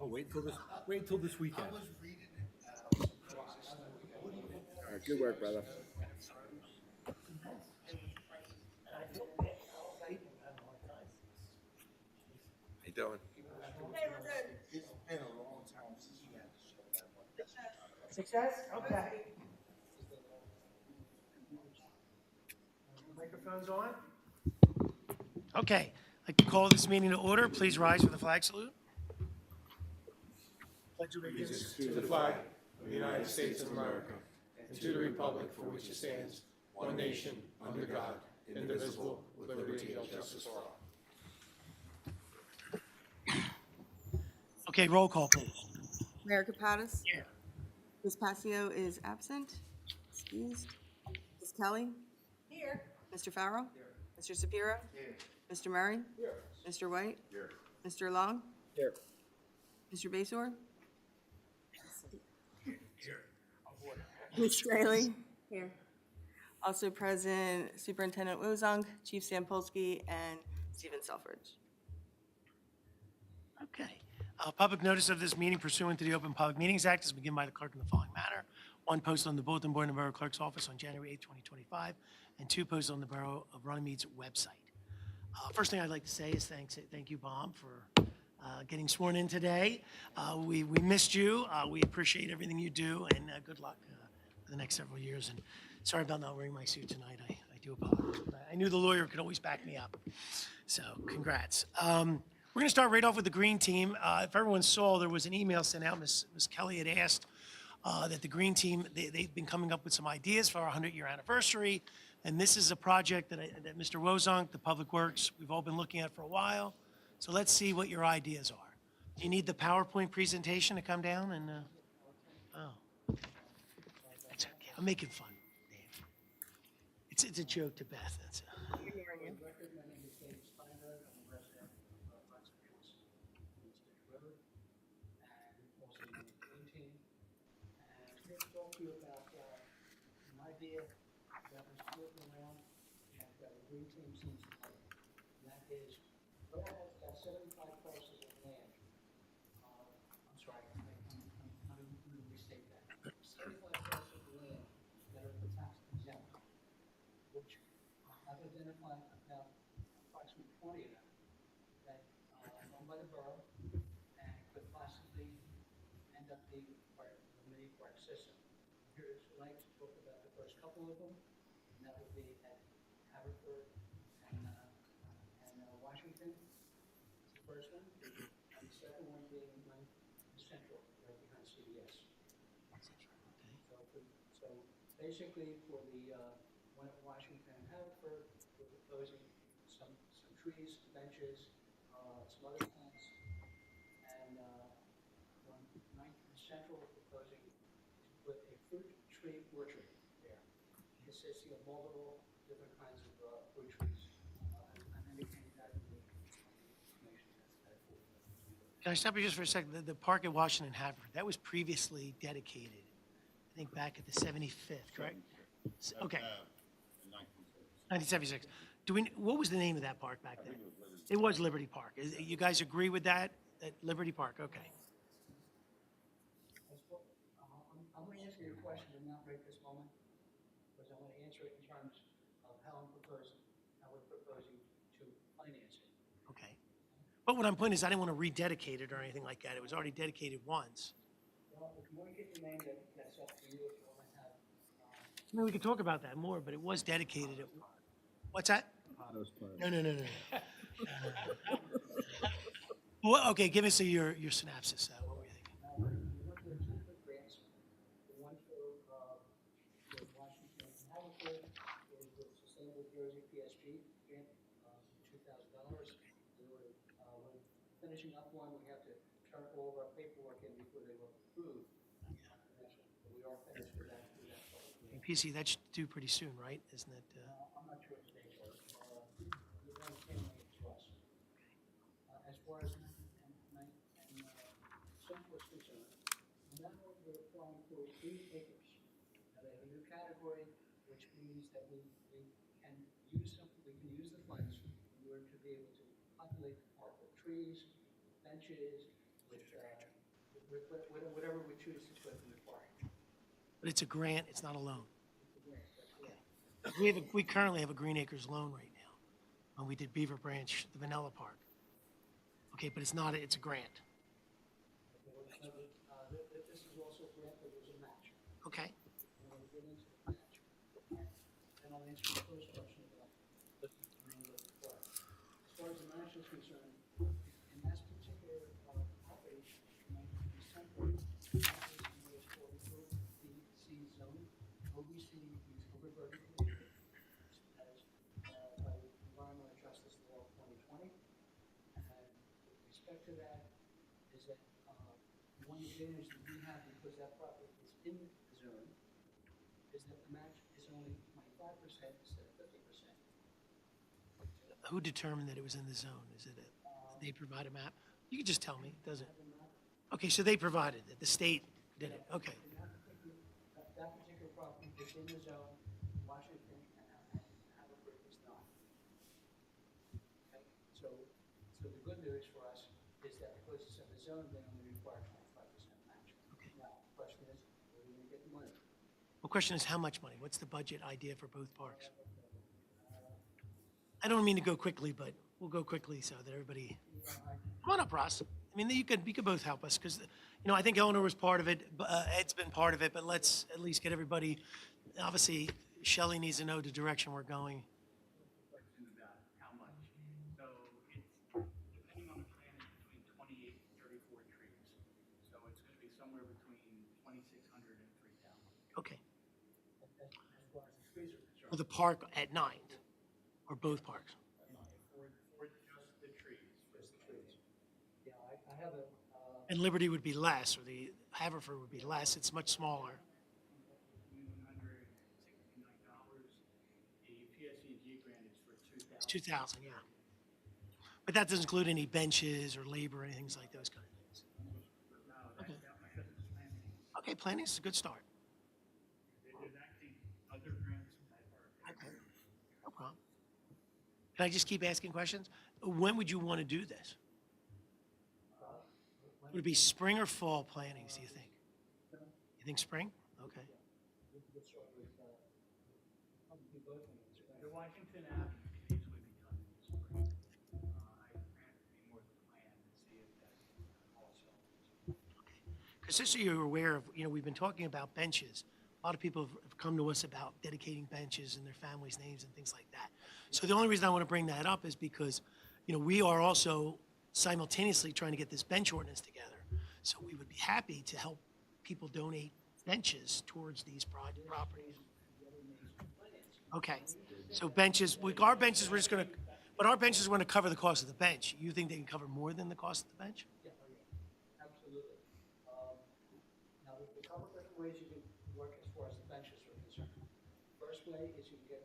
Oh, wait till this weekend. All right, good work, brother. How you doing? Success? Okay. Microphone's on. Okay. I'd like to call this meeting to order. Please rise for the flag salute. Pledge allegiance. To the flag of the United States of America and to the republic for which it stands, one nation, under God, indivisible, with liberty and justice for all. Okay, roll call, please. Mayor Kapadas? Here. Ms. Passio is absent. Excused. Ms. Kelly? Here. Mr. Farrell? Here. Mr. Shapiro? Here. Mr. Murray? Here. Mr. White? Here. Mr. Long? Here. Mr. Basor? Here. Ms. Straley? Here. Also present Superintendent Wozong, Chief Sampolsky, and Stephen Selfridge. Okay. Public notice of this meeting pursuant to the Open Public Meetings Act is given by the clerk in the following manner. One, posted on the bulletin board in the Borough Clerk's office on January 8, 2025, and two, posted on the Borough of Runnemede's website. First thing I'd like to say is thank you, Bob, for getting sworn in today. We missed you. We appreciate everything you do, and good luck for the next several years. And sorry about not wearing my suit tonight. I do apologize. But I knew the lawyer could always back me up. So congrats. We're going to start right off with the Green Team. If everyone saw, there was an email sent out. Ms. Kelly had asked that the Green Team, they've been coming up with some ideas for our 100-year anniversary. And this is a project that Mr. Wozonk, the Public Works, we've all been looking at for a while. So let's see what your ideas are. Do you need the PowerPoint presentation to come down? And oh, that's okay. I'm making fun, Dave. It's a joke to Beth. That's you about an idea that was floating around and that the Green Team seems to like. And that is, Borough has got 75 parcels of land. I'm sorry, I'm going to restate that. 75 parcels of land that are tax exempt, which I've identified about approximately 20 of them that are owned by the borough and could possibly end up being part of the mini park system. Here's tonight to talk about the first couple of them, and that would be at Haverford and Washington. That's the first one. And the second one being in Central, right behind CBS. So basically, for the one at Washington and Haverford, we're proposing some trees, benches, some other plants, and on 9th and Central, we're proposing with a fruit tree orchard there, consisting of multiple different kinds of fruit trees. I'm indicating that in the information that's for. Can I stop you just for a second? The park at Washington Haverford, that was previously dedicated, I think back at the 75th, correct? Okay. 1976. What was the name of that park back then? It was Liberty Park. You guys agree with that? At Liberty Park, okay. I'm going to answer your question, but not right this moment, because I want to answer it in terms of how we're proposing to finance it. Okay. But what I'm pointing is I didn't want to rededicate it or anything like that. It was already dedicated once. Well, if you want to get your name, that's up to you. If you want to have, I mean, we could talk about that more, but it was dedicated. What's that? No. Well, okay, give us your synopsis. What were you thinking? we went to two different grants. The one for Washington and Haverford is the Sustainable Jersey PSG grant, $2,000. We're finishing up one. We have to turn all of our paperwork in before they were approved. But we are finished with that. And PC, that should do pretty soon, right? Isn't it? I'm not sure what the dates are. You're going to send it to us. As far as Central is concerned, now we're applying for 3 acres. Now they have a new category, which means that we can use the funds in order to be able to populate the park with trees, benches, with whatever we choose to put in the park. But it's a grant, it's not a loan. It's a grant, that's correct. We currently have a Green Acres loan right now. And we did Beaver Branch, the Vanilla Park. Okay, but it's not, it's a grant. Okay, well, it's never, this is also a grant, but there's a match. Okay. And we'll get into the match. And I'll answer the first question about the name of the park. As far as the match is concerned, in that particular property, in December, was for the C zone, OBC is overburden pollution, as by the Environmental Justice Law of 2020. And with respect to that, is that one advantage that we have because that property is in the zone is that the match is only 25% instead of 50%. Who determined that it was in the zone? Is it, they provide a map? You can just tell me, does it? Okay, so they provided it, the state did it, okay. And that particular property is in the zone, Washington and Haverford is not. Okay, so the good news for us is that because it's in the zone, they only require 25% match. Okay. Now, the question is, where are we gonna get the money? The question is how much money? What's the budget idea for both parks? I don't mean to go quickly, but we'll go quickly so that everybody, come on up, Ross. I mean, you could both help us because, I think Eleanor was part of it, Ed's been part of it, but let's at least get everybody, obviously, Shelley needs to know the direction we're going. Question about how much. So it's, depending on the plan, it's between 28 and 34 trees. So it's going to be somewhere between 2,600 and 3,000. Okay. As far as the trees are concerned. For the park at 9, or both parks? For just the trees. Just the trees. Yeah, I have a, And Liberty would be less, or the Haverford would be less. It's much smaller. $169. The PSEG grant is for 2,000. It's 2,000, yeah. But that doesn't include any benches or labor or anything like those kind of things. No, that's because it's planning. Okay, planning is a good start. There's actually other grants that are. Okay, no problem. Can I just keep asking questions? When would you want to do this? Would it be spring or fall plannings, do you think? You think spring? Okay. we'll start with, probably both of them. The Washington Avenue trees would be done in the spring. I grant to be more the plan and see if that's also. Because just so you're aware of, we've been talking about benches. A lot of people have come to us about dedicating benches and their families' names and things like that. So the only reason I want to bring that up is because, we are also simultaneously trying to get this bench ordinance together. So we would be happy to help people donate benches towards these properties. Okay, so benches, our benches, but our benches are going to cover the cost of the bench. You think they can cover more than the cost of the bench? Yeah, absolutely. Now, there's a couple of different ways you can work as far as the benches are concerned. First way is you get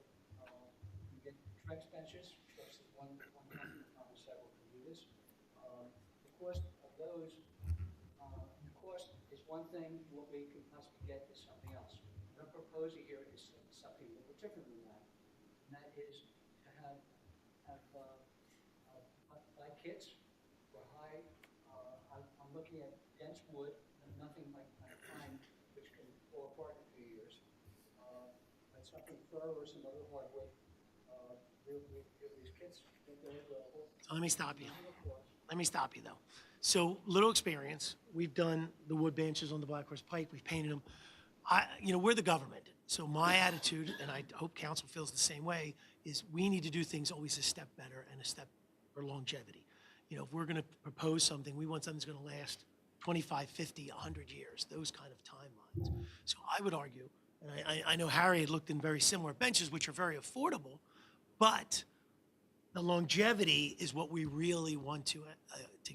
Trex benches. Trex is one company, several can do this. The cost of those, the cost is one thing, what we can possibly get is something else. What I'm proposing here is something a little different than that, and that is to have buy kits for high, I'm looking at dense wood, nothing like pine, which can fall apart in a few years. But something fir or some other hardwood, these kits, they're available. So let me stop you. Though. So little experience. We've done the wood benches on the Black Horse Pike. We've painted them. We're the government. So my attitude, and I hope council feels the same way, is we need to do things always a step better and a step for longevity. If we're going to propose something, we want something that's going to last 25, 50, 100 years, those kind of timelines. So I would argue, and I know Harry had looked in very similar benches, which are very affordable, but the longevity is what we really want to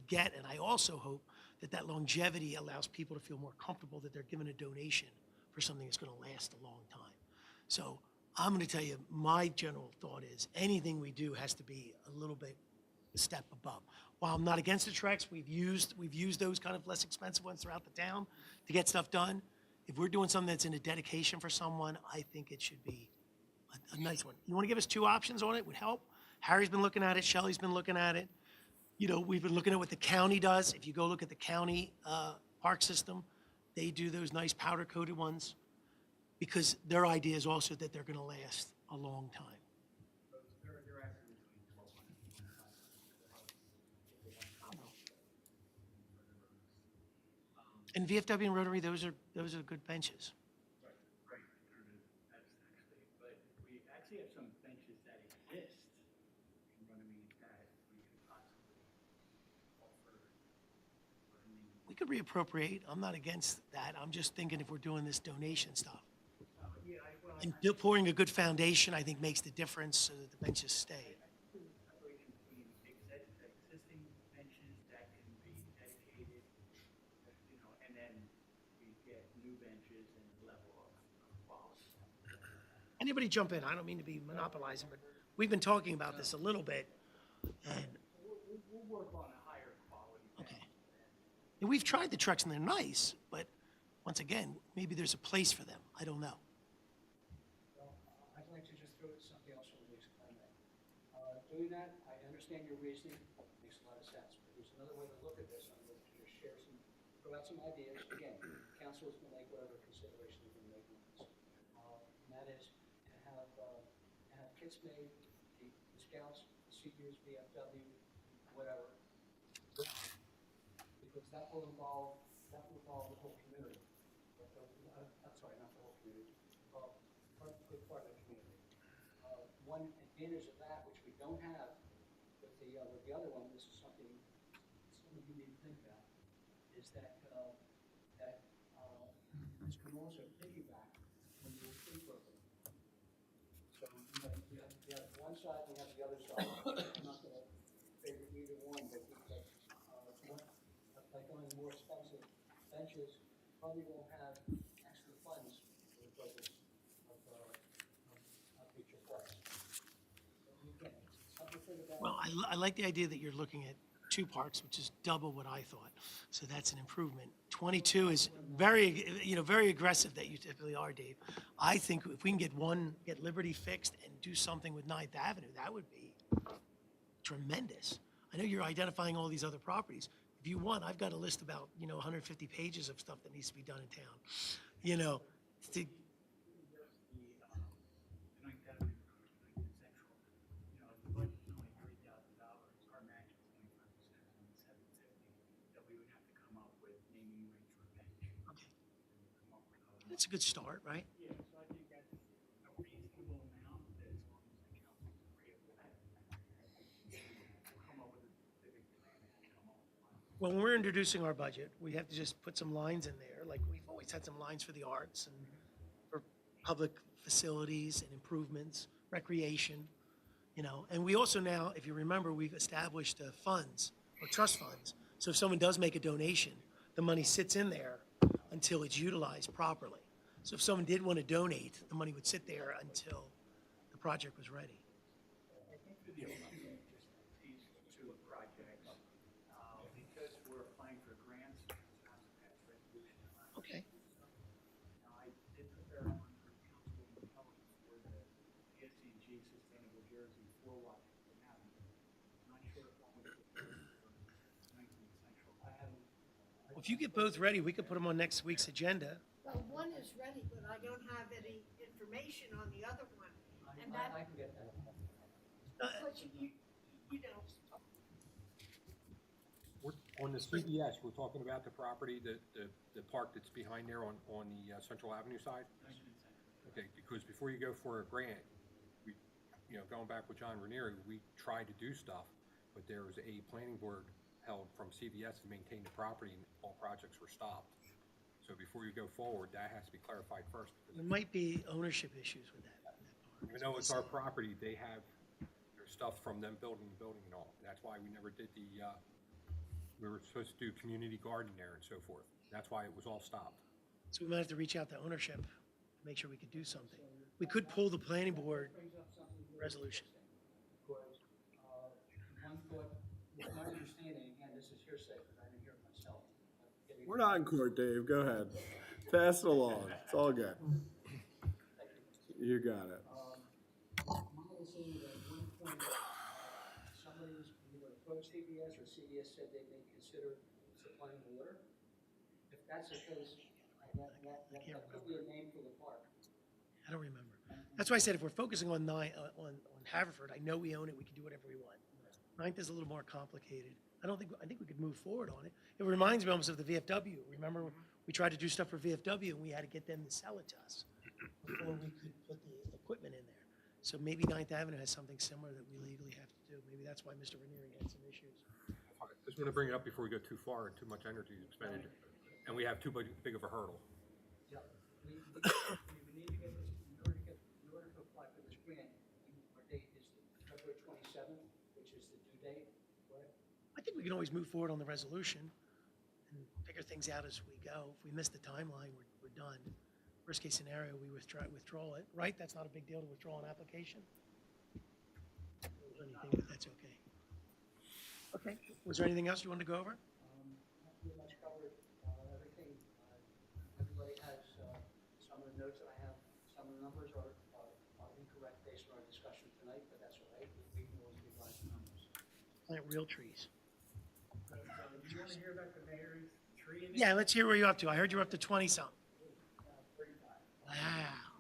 get. And I also hope that longevity allows people to feel more comfortable that they're given a donation for something that's going to last a long time. So I'm going to tell you, my general thought is anything we do has to be a little bit a step above. While I'm not against the Trex, we've used those kind of less expensive ones throughout the town to get stuff done. If we're doing something that's in a dedication for someone, I think it should be a nice one. You want to give us two options on it? Would help. Harry's been looking at it. Shelley's been looking at it. We've been looking at what the county does. If you go look at the county Park System. They do those nice powder-coated ones because their idea is also that they're going to last a long time. They're actually between 1,200 and 500. And VFW and Rotary, those are good benches. Right. That's actually, but we actually have some benches that exist in Runnemede that we could possibly offer. We could reappropriate. I'm not against that. I'm just thinking if we're doing this donation stuff. And pouring a good foundation, I think, makes the difference so that the benches stay. Separation between existing benches that can be dedicated, and then we get new benches and level of quality. Anybody jump in? I don't mean to be monopolizing, but we've been talking about this a little bit. And, We'll work on a higher quality. okay. And we've tried the trucks and they're nice, but once again, maybe there's a place for them. I don't know. Well, I'd like to just throw something else on the mix, if I may. Doing that, I understand your reasoning, makes a lot of sense, but there's another way to look at this. I'm going to just share some, throw out some ideas. Again, council is going to make whatever consideration they're going to make on this. And that is to have kits made, the scouts, the seniors, VFW, whatever. Because that will involve the whole community. I'm sorry, not the whole community, a good part of the community. One advantage of that, which we don't have with the other one, this is something you need to think about, is that this can also piggyback when you free program. So you have one side, we have the other side. I'm not going to favor either one, but like on the more expensive benches, probably won't have extra funds for the purpose of future parks. But again, it's something to think about. Well, I like the idea that you're looking at 2 parks, which is double what I thought. So that's an improvement. 22 is very aggressive that you typically are, Dave. I think if we can get Liberty fixed and do something with 9th Avenue, that would be tremendous. I know you're identifying all these other properties. If you want, I've got a list about, 150 pages of stuff that needs to be done in town. To, The Ninth Avenue, Ninth Central, the budget's only $3,000, our match is 25%, only $750, that we would have to come up with naming rights for a bench. okay. That's a good start, right? Yeah, so I think that's a reasonable amount, that as long as the council's agreeable with that, we'll come up with a specific plan and come up with one. Well, when we're introducing our budget, we have to just put some lines in there, like we've always had some lines for the arts and for public facilities and improvements, recreation, And we also now, if you remember, we've established funds or trust funds. So if someone does make a donation, the money sits in there until it's utilized properly. So if someone did want to donate, the money would sit there until the project was ready. I think for these two projects, because we're applying for grants, council passed resolution. Okay. Now, I did prepare one for council and public for the PSCG Sustainable Jersey for Washington Avenue. I'm not sure if one would prepare for 19th Central. I haven't. Well, if you get both ready, we could put them on next week's agenda. Well, one is ready, but I don't have any information on the other one. And that, I can get that. but you know, We're, on the CBS, we're talking about the property, the park that's behind there on the Central Avenue side? Okay, because before you go for a grant, we, going back with John Ranieri, we tried to do stuff, but there was a planning board held from CBS to maintain the property and all projects were stopped. So before you go forward, that has to be clarified first. There might be ownership issues with that. Even though it's our property, they have their stuff from them building the building and all. That's why we never did we were supposed to do community garden there and so forth. That's why it was all stopped. So we might have to reach out to ownership to make sure we could do something. We could pull the planning board Brings up something very resolution. Because, one thought, it's my understanding, again, this is hearsay, because I didn't hear it myself. We're not in court, Dave. Go ahead. Pass it along. It's all good. You got it. My understanding that at one point, somebody was either approached CBS or CBS said they may consider supplying water. If that's the case, that could be a name for the park. I don't remember. That's why I said if we're focusing on on Haverford, I know we own it, we can do whatever we want. Ninth is a little more complicated. I think we could move forward on it. It reminds me almost of the VFW. Remember, we tried to do stuff for VFW and we had to get them to sell it to us before we could put the equipment in there. So maybe Ninth Avenue has something similar that we legally have to do. Maybe that's why Mr. Ranieri had some issues. I just want to bring it up before we go too far and too much energy expended, and we have too big of a hurdle. Yeah. We need to get this, in order to apply for this grant, our date is February 27th, which is the due date, correct? I think we can always move forward on the resolution and figure things out as we go. If we miss the timeline, we're done. Worst case scenario, we withdraw it, right? That's not a big deal to withdraw an application. Anything, but that's okay. Okay, was there anything else you wanted to go over? That pretty much covered everything. Everybody has some of the notes that I have, some of the numbers are incorrect based on our discussion tonight, but that's all right. We can always revise the numbers. Plant real trees. Do you want to hear about the mayor's tree? Yeah, let's hear where you're up to. I heard you're up to 20-something. 35. Wow.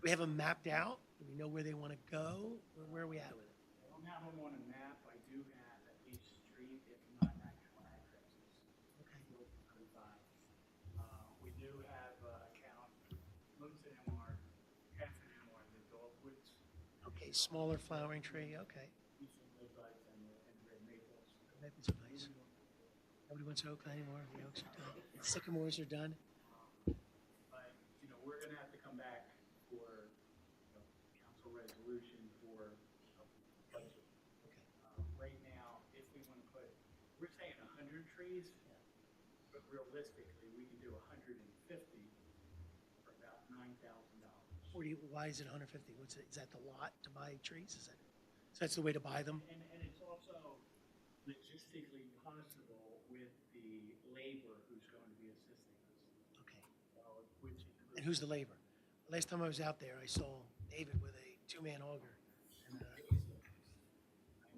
We have them mapped out? Do we know where they want to go? Or where are we at with it? I don't have them on a map. I do have at least street, if not actual addresses. Okay. For 35. We do have account, most of them are, half of them are the dogwoods, Okay, smaller flowering tree, okay. eastern red buds, and red maples. Maples are nice. Nobody wants oak anymore. The oaks are done. Sycamores are done. But, we're gonna have to come back for, council resolution for budget. Okay. Right now, if we wanna put, we're saying 100 trees, but realistically, we can do 150 for about $9,000. Why is it 150? Is that the lot to buy trees? So that's the way to buy them? And it's also logistically possible with the labor who's going to be assisting us. Okay. Which And who's the labor? Last time I was out there, I saw David with a two-man auger. And, I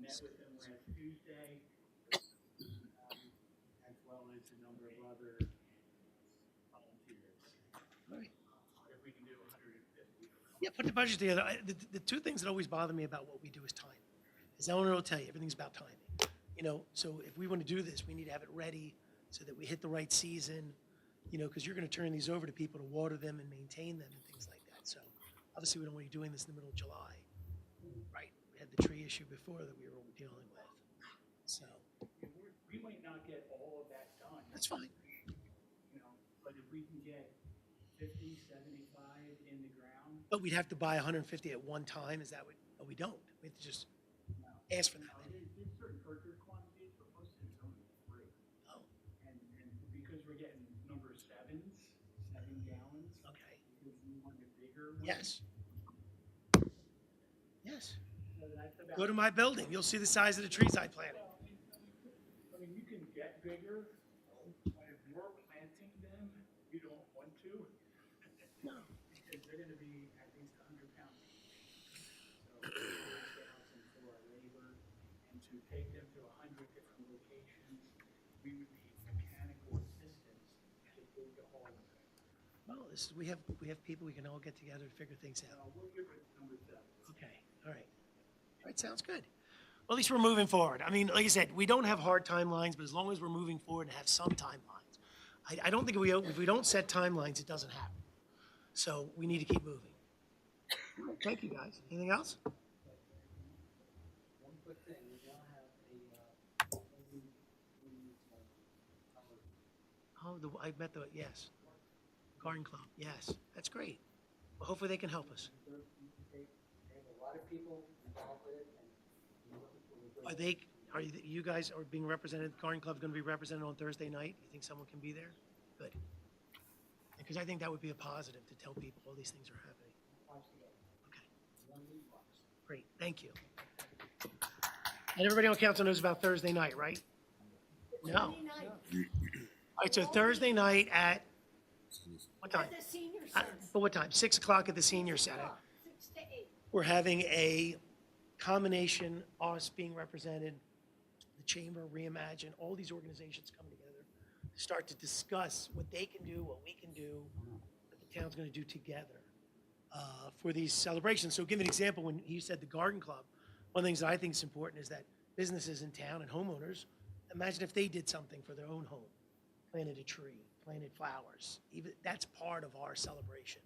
met with him last Tuesday, as well as a number of other volunteers. all right. If we can do 150. Yeah, put the budget together. The two things that always bother me about what we do is time. As Eleanor will tell you, everything's about timing. So if we want to do this, we need to have it ready so that we hit the right season, because you're going to turn these over to people to water them and maintain them and things like that. So obviously we don't want you doing this in the middle of July, right? We had the tree issue before that we were dealing with. So We might not get all of that done. that's fine. But if we can get 50, 75 in the ground, But we'd have to buy 150 at one time. Is that what? Oh, we don't. We have to just ask for that many. there's certain purchase quantities, but most of it's only 3. Oh, And because we're getting number 7s, 7 gallons, okay. because we want the bigger ones. Yes. Yes. So that's about, Go to my building. You'll see the size of the trees I planted. I mean, you can get bigger, but if you're planting them, you don't want to. No. Because they're gonna be at least 100 pounds. So, $4,000 for our labor, and to take them to 100 different locations, we would need mechanical assistance to dig the hole. Well, we have people we can all get together to figure things out. We'll give it number 7. Okay. All right. All right. Sounds good. Well, at least we're moving forward. I mean, like I said, we don't have hard timelines, but as long as we're moving forward and have some timelines, I don't think if we don't set timelines, it doesn't happen. So we need to keep moving. All right, thank you, guys. Anything else? One quick thing, we now have I met yes. Garden Club. Yes. That's great. Well, hopefully they can help us. they have a lot of people involved with it, and we're looking for a great. You guys are being represented, Garden Club's going to be represented on Thursday night? You think someone can be there? Good. Because I think that would be a positive to tell people all these things are happening. Okay. Great, thank you. And everybody on council knows about Thursday night, right? No. All right, so Thursday night at, what time? At the senior center. But what time? 6 o'clock at the senior center. 6 to 8. We're having a combination, us being represented, the Chamber, Reimagine, all these organizations come together start to discuss what they can do, what we can do, what the town's going to do together for these celebrations. So give an example, when you said the garden club, one of the things that I think is important is that businesses in town and homeowners, imagine if they did something for their own home, planted a tree, planted flowers. Even that's part of our celebration,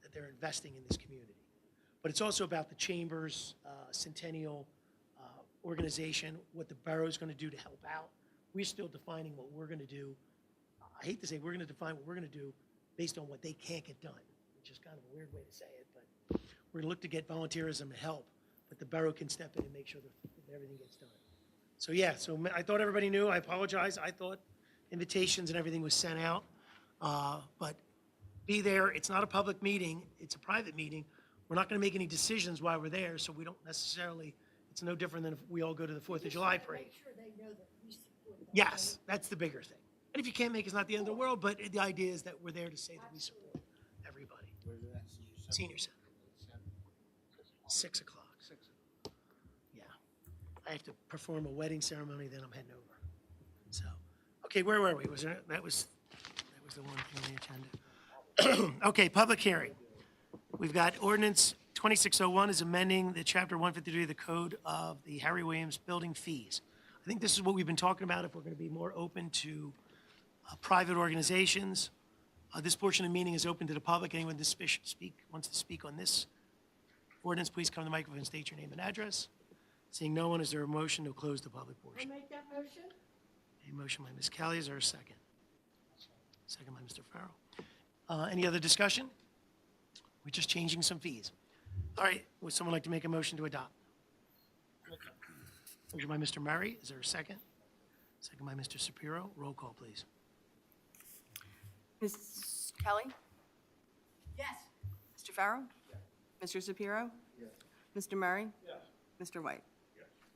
that they're investing in this community. But it's also about the Chamber's centennial organization, what the borough's going to do to help out. We're still defining what we're going to do. I hate to say we're going to define what we're going to do based on what they can't get done, which is kind of a weird way to say it, but we're going to look to get volunteerism and help, but the borough can step in and make sure that everything gets done. So yeah, so I thought everybody knew. I apologize. I thought invitations and everything was sent out, but be there. It's not a public meeting. It's a private meeting. We're not going to make any decisions while we're there, so we don't necessarily, it's no different than if we all go to the 4th of July parade. Make sure they know that we support them. Yes, that's the bigger thing. And if you can't make it, it's not the end of the world, but the idea is that we're there to say that we support everybody. Senior Center. 6 o'clock. Yeah. I have to perform a wedding ceremony, then I'm heading over. So, okay, where were we? That was the one thing on the agenda. Okay, public hearing. We've got ordinance 2601 is amending the chapter 153 of the code of the Harry Williams building fees. I think this is what we've been talking about, if we're going to be more open to private organizations. This portion of the meeting is open to the public. Anyone wants to speak on this ordinance, please come to the microphone and state your name and address. Seeing no one, is there a motion to close the public I'll portion? make that motion. A motion by Ms. Kelly, is there a second? Second by Mr. Farrell. Any other discussion? We're just changing some fees. All right, would someone like to make a motion to adopt? Motion by Mr. Murray, is there a second? Second by Mr. Shapiro, roll call, please. Ms. Kelly? Yes. Mr. Farrell? Mr. Shapiro? Mr. Murray? Mr. White?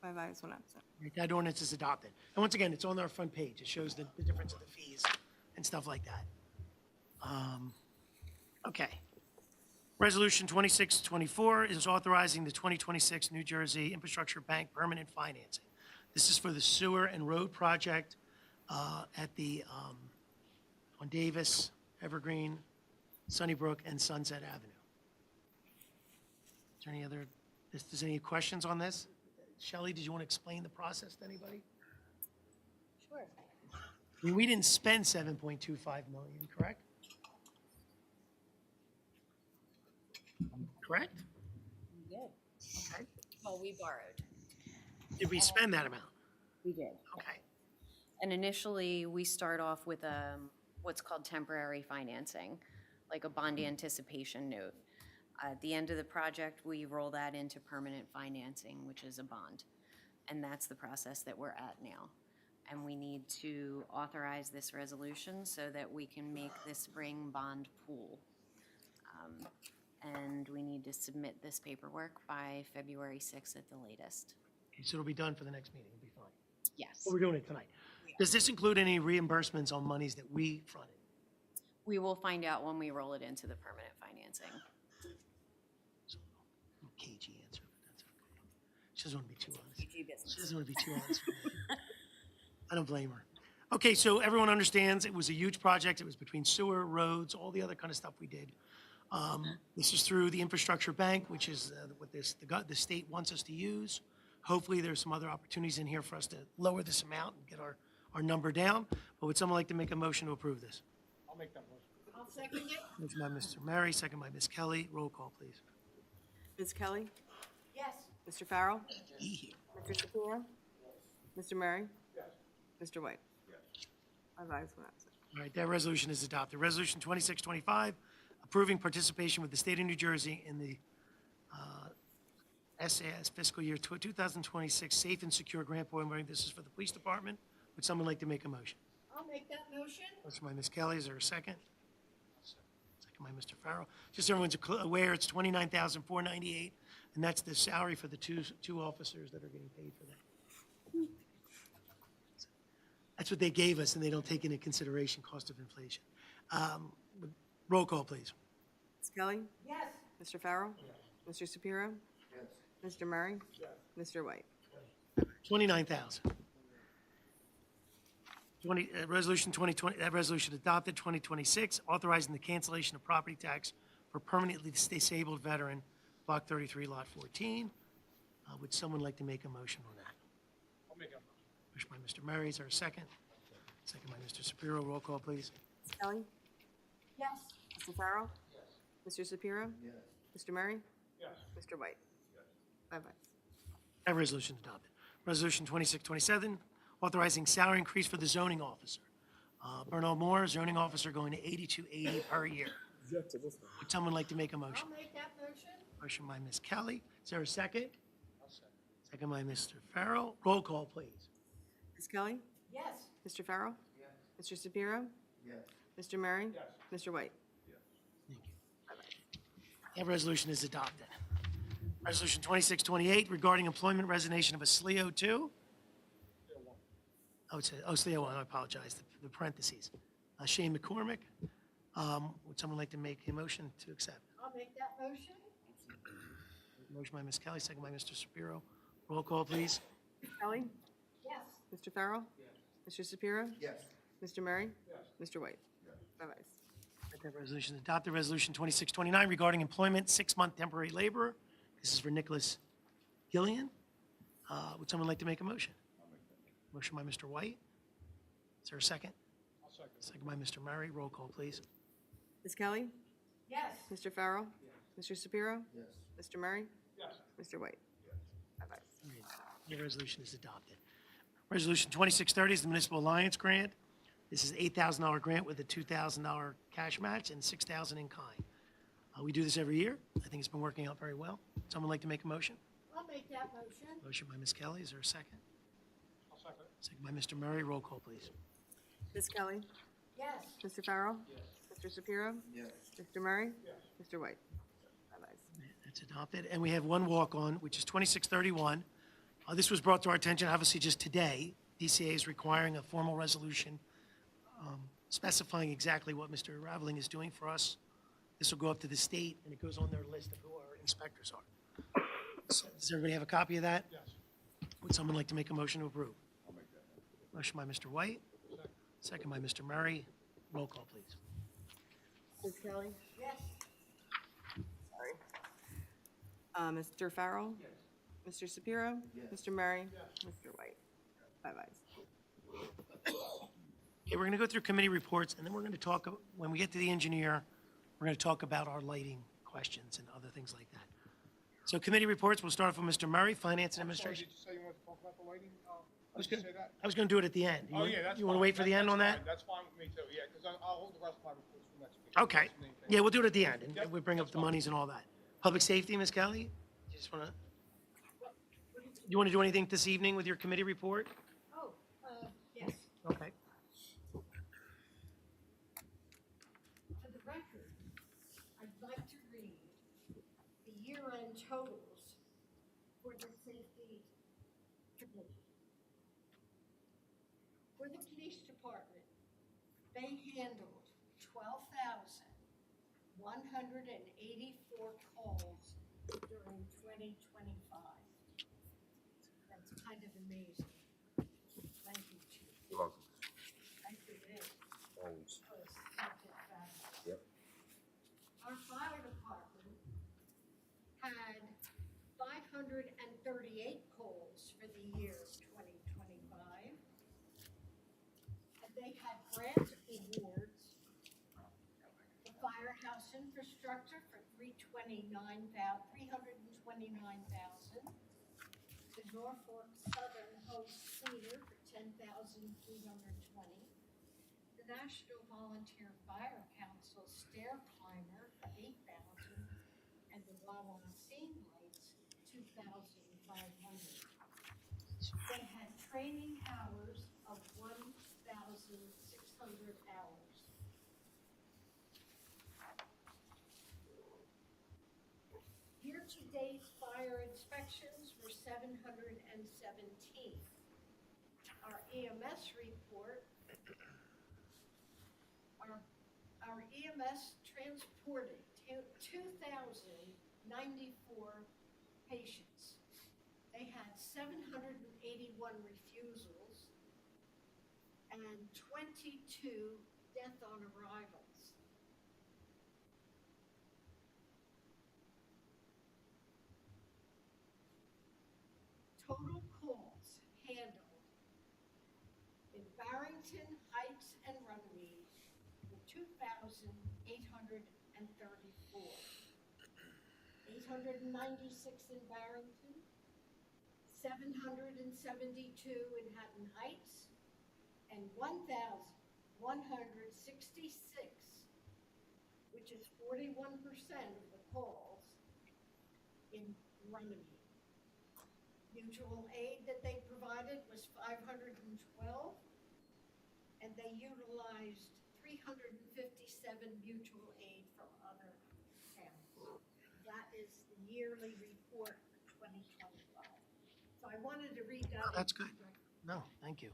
5 ayes, 1 absent. That ordinance is adopted. And once again, it's on our front page. It shows the difference of the fees and stuff like that. Okay. Resolution 2624 is authorizing the 2026 New Jersey Infrastructure Bank permanent financing. This is for the sewer and road project at the, on Davis, Evergreen, Sunnybrook, and Sunset Avenue. Is there any other, is there any questions on this? Shelley, did you want to explain the process to anybody? Sure. I mean, we didn't spend 7.25 million, correct? Correct? We did. Okay. Well, we borrowed. Did we spend that amount? We did. Okay. And initially, we start off with what's called temporary financing, like a bond anticipation note. At the end of the project, we roll that into permanent financing, which is a bond. And that's the process that we're at now. And we need to authorize this resolution so that we can make this spring bond pool. And we need to submit this paperwork by February 6th at the latest. Okay, so it'll be done for the next meeting. It'll be fine. Yes. Well, we're doing it tonight. Does this include any reimbursements on monies that we fronted? We will find out when we roll it into the permanent financing. So, cagey answer, but that's okay. She doesn't want to be too honest. PG business. She doesn't want to be too honest. I don't blame her. Okay, so everyone understands it was a huge project. It was between sewer, roads, all the other kind of stuff we did. This is through the Infrastructure Bank, which is what the state wants us to use. Hopefully, there's some other opportunities in here for us to lower this amount and get our number down. But would someone like to make a motion to approve this? I'll make that motion. I'll second it. Motion by Mr. Murray, second by Ms. Kelly. Roll call, please. Ms. Kelly? Yes. Mr. Farrell? Mr. Shapiro? Mr. Murray? Mr. White? 5 ayes, 1 absent. All right, that resolution is adopted. Resolution 2625, approving participation with the state of New Jersey in the SAS fiscal year 2026 Safe and Secure Grant Program. This is for the police department. Would someone like to make a motion? I'll make that motion. Motion by Ms. Kelly, is there a second? Second by Mr. Farrell. Just so everyone's aware, it's $29,498, and that's the salary for the two officers that are getting paid for that. That's what they gave us, and they don't take into consideration cost of inflation. Roll call, please. Ms. Kelly? Yes. Mr. Farrell? Mr. Shapiro? Mr. Murray? Mr. White? 29,000. Resolution 2020, that resolution adopted 2026, authorizing the cancellation of property tax for permanently disabled veteran, Block 33, Lot 14. Would someone like to make a motion on that? I'll make a motion. Motion by Mr. Murray, is there a second? Second by Mr. Shapiro, roll call, please. Ms. Kelly? Yes. Mr. Farrell? Mr. Shapiro? Mr. Murray? Yes. Mr. White? 5 ayes. That resolution is adopted. Resolution 2627, authorizing salary increase for the zoning officer. Bernard Moore, zoning officer, going to $82.80 per year. Would someone like to make a motion? I'll make that motion. Motion by Ms. Kelly. Is there a second? Second by Mr. Farrell. Roll call, please. Ms. Kelly? Yes. Mr. Farrell? Mr. Shapiro? Mr. Murray? Mr. White? Thank you. That resolution is adopted. Resolution 2628, regarding employment resignation of a SLEO 2. Oh, SLEO 1, I apologize, the parentheses. Shane McCormick. Would someone like to make a motion to accept? I'll make that motion. Motion by Ms. Kelly, second by Mr. Shapiro. Roll call, please. Ms. Kelly? Yes. Mr. Farrell? Mr. Shapiro? Mr. Murray? Mr. White? 5 ayes. That resolution is adopted. Resolution 2629, regarding employment, 6-month temporary laborer. This is for Nicholas Gillian. Would someone like to make a motion? Motion by Mr. White. Is there a second? I'll second. Second by Mr. Murray. Roll call, please. Ms. Kelly? Yes. Mr. Farrell? Mr. Shapiro? Mr. Murray? Yes. Mr. White? 5 ayes. The resolution is adopted. Resolution 2630 is the Municipal Alliance Grant. This is an $8,000 grant with a $2,000 cash match and $6,000 in kind. We do this every year. I think it's been working out very well. Someone like to make a motion? I'll make that motion. Motion by Ms. Kelly. Is there a second? I'll second. Second by Mr. Murray. Roll call, please. Ms. Kelly? Yes. Mr. Farrell? Mr. Shapiro? Mr. Murray? Mr. White? 5 ayes. That's adopted. And we have one walk-on, which is 2631. This was brought to our attention, obviously, just today. DCA is requiring a formal resolution specifying exactly what Mr. Raveling is doing for us. This will go up to the state, and it goes on their list of who our inspectors are. So, does everybody have a copy of that? Yes. Would someone like to make a motion to approve? Motion by Mr. White, second by Mr. Murray. Roll call, please. Ms. Kelly? Yes. Sorry. Mr. Farrell? Mr. Shapiro? Mr. Murray? Mr. White? 5 ayes. Okay, we're going to go through committee reports, and then we're going to talk, when we get to the engineer, we're going to talk about our lighting questions and other things like that. So committee reports, we'll start off with Mr. Murray, Finance and Administration. Did you say you wanted to talk about the lighting? I was Did you gonna- say that? I was going to do it at the end. Oh, yeah, that's You want to fine. wait for the end on That's that? fine. That's fine with me too, yeah, because I'll hold the rest of my reports for next week. Okay. That's the main thing. Yeah, we'll do it at the end, and Yep, we'll bring up that's the fine. monies and all that. Public safety, Ms. Kelly? You just want to, you want to do anything this evening with your committee report? Oh, yes. Okay. For the record, I'd like to read the year-end totals for the safety committee. For the police department, they handled 12,184 calls during 2025. That's kind of amazing. Thank you, Chief. You're welcome. Thank you, Nick. Always. Yep. Our fire department had 538 calls for the year 2025. And they had grant awards. The firehouse infrastructure for $329,000. The Norfolk Southern Host Cleaner for $10,320. The National Volunteer Fire Council Stair Climber for $8,000, and the Wawa Scene Lights, $2,500. They had training hours of 1,600 hours. Year-to-date fire inspections were 717. Our EMS report, our EMS transported 2,094 patients. They had 781 refusals and 22 death on arrivals. Total calls handled in Barrington, Heights, and Runnemede were 2,834. 896 in Barrington, 772 in Hatton Heights, and 1,166, which is 41% of the calls, in Runnemede. Mutual aid that they provided was 512, and they utilized 357 mutual aid from other towns. That is the yearly report for 2025. So I wanted to read that. Oh, that's good. No, thank you.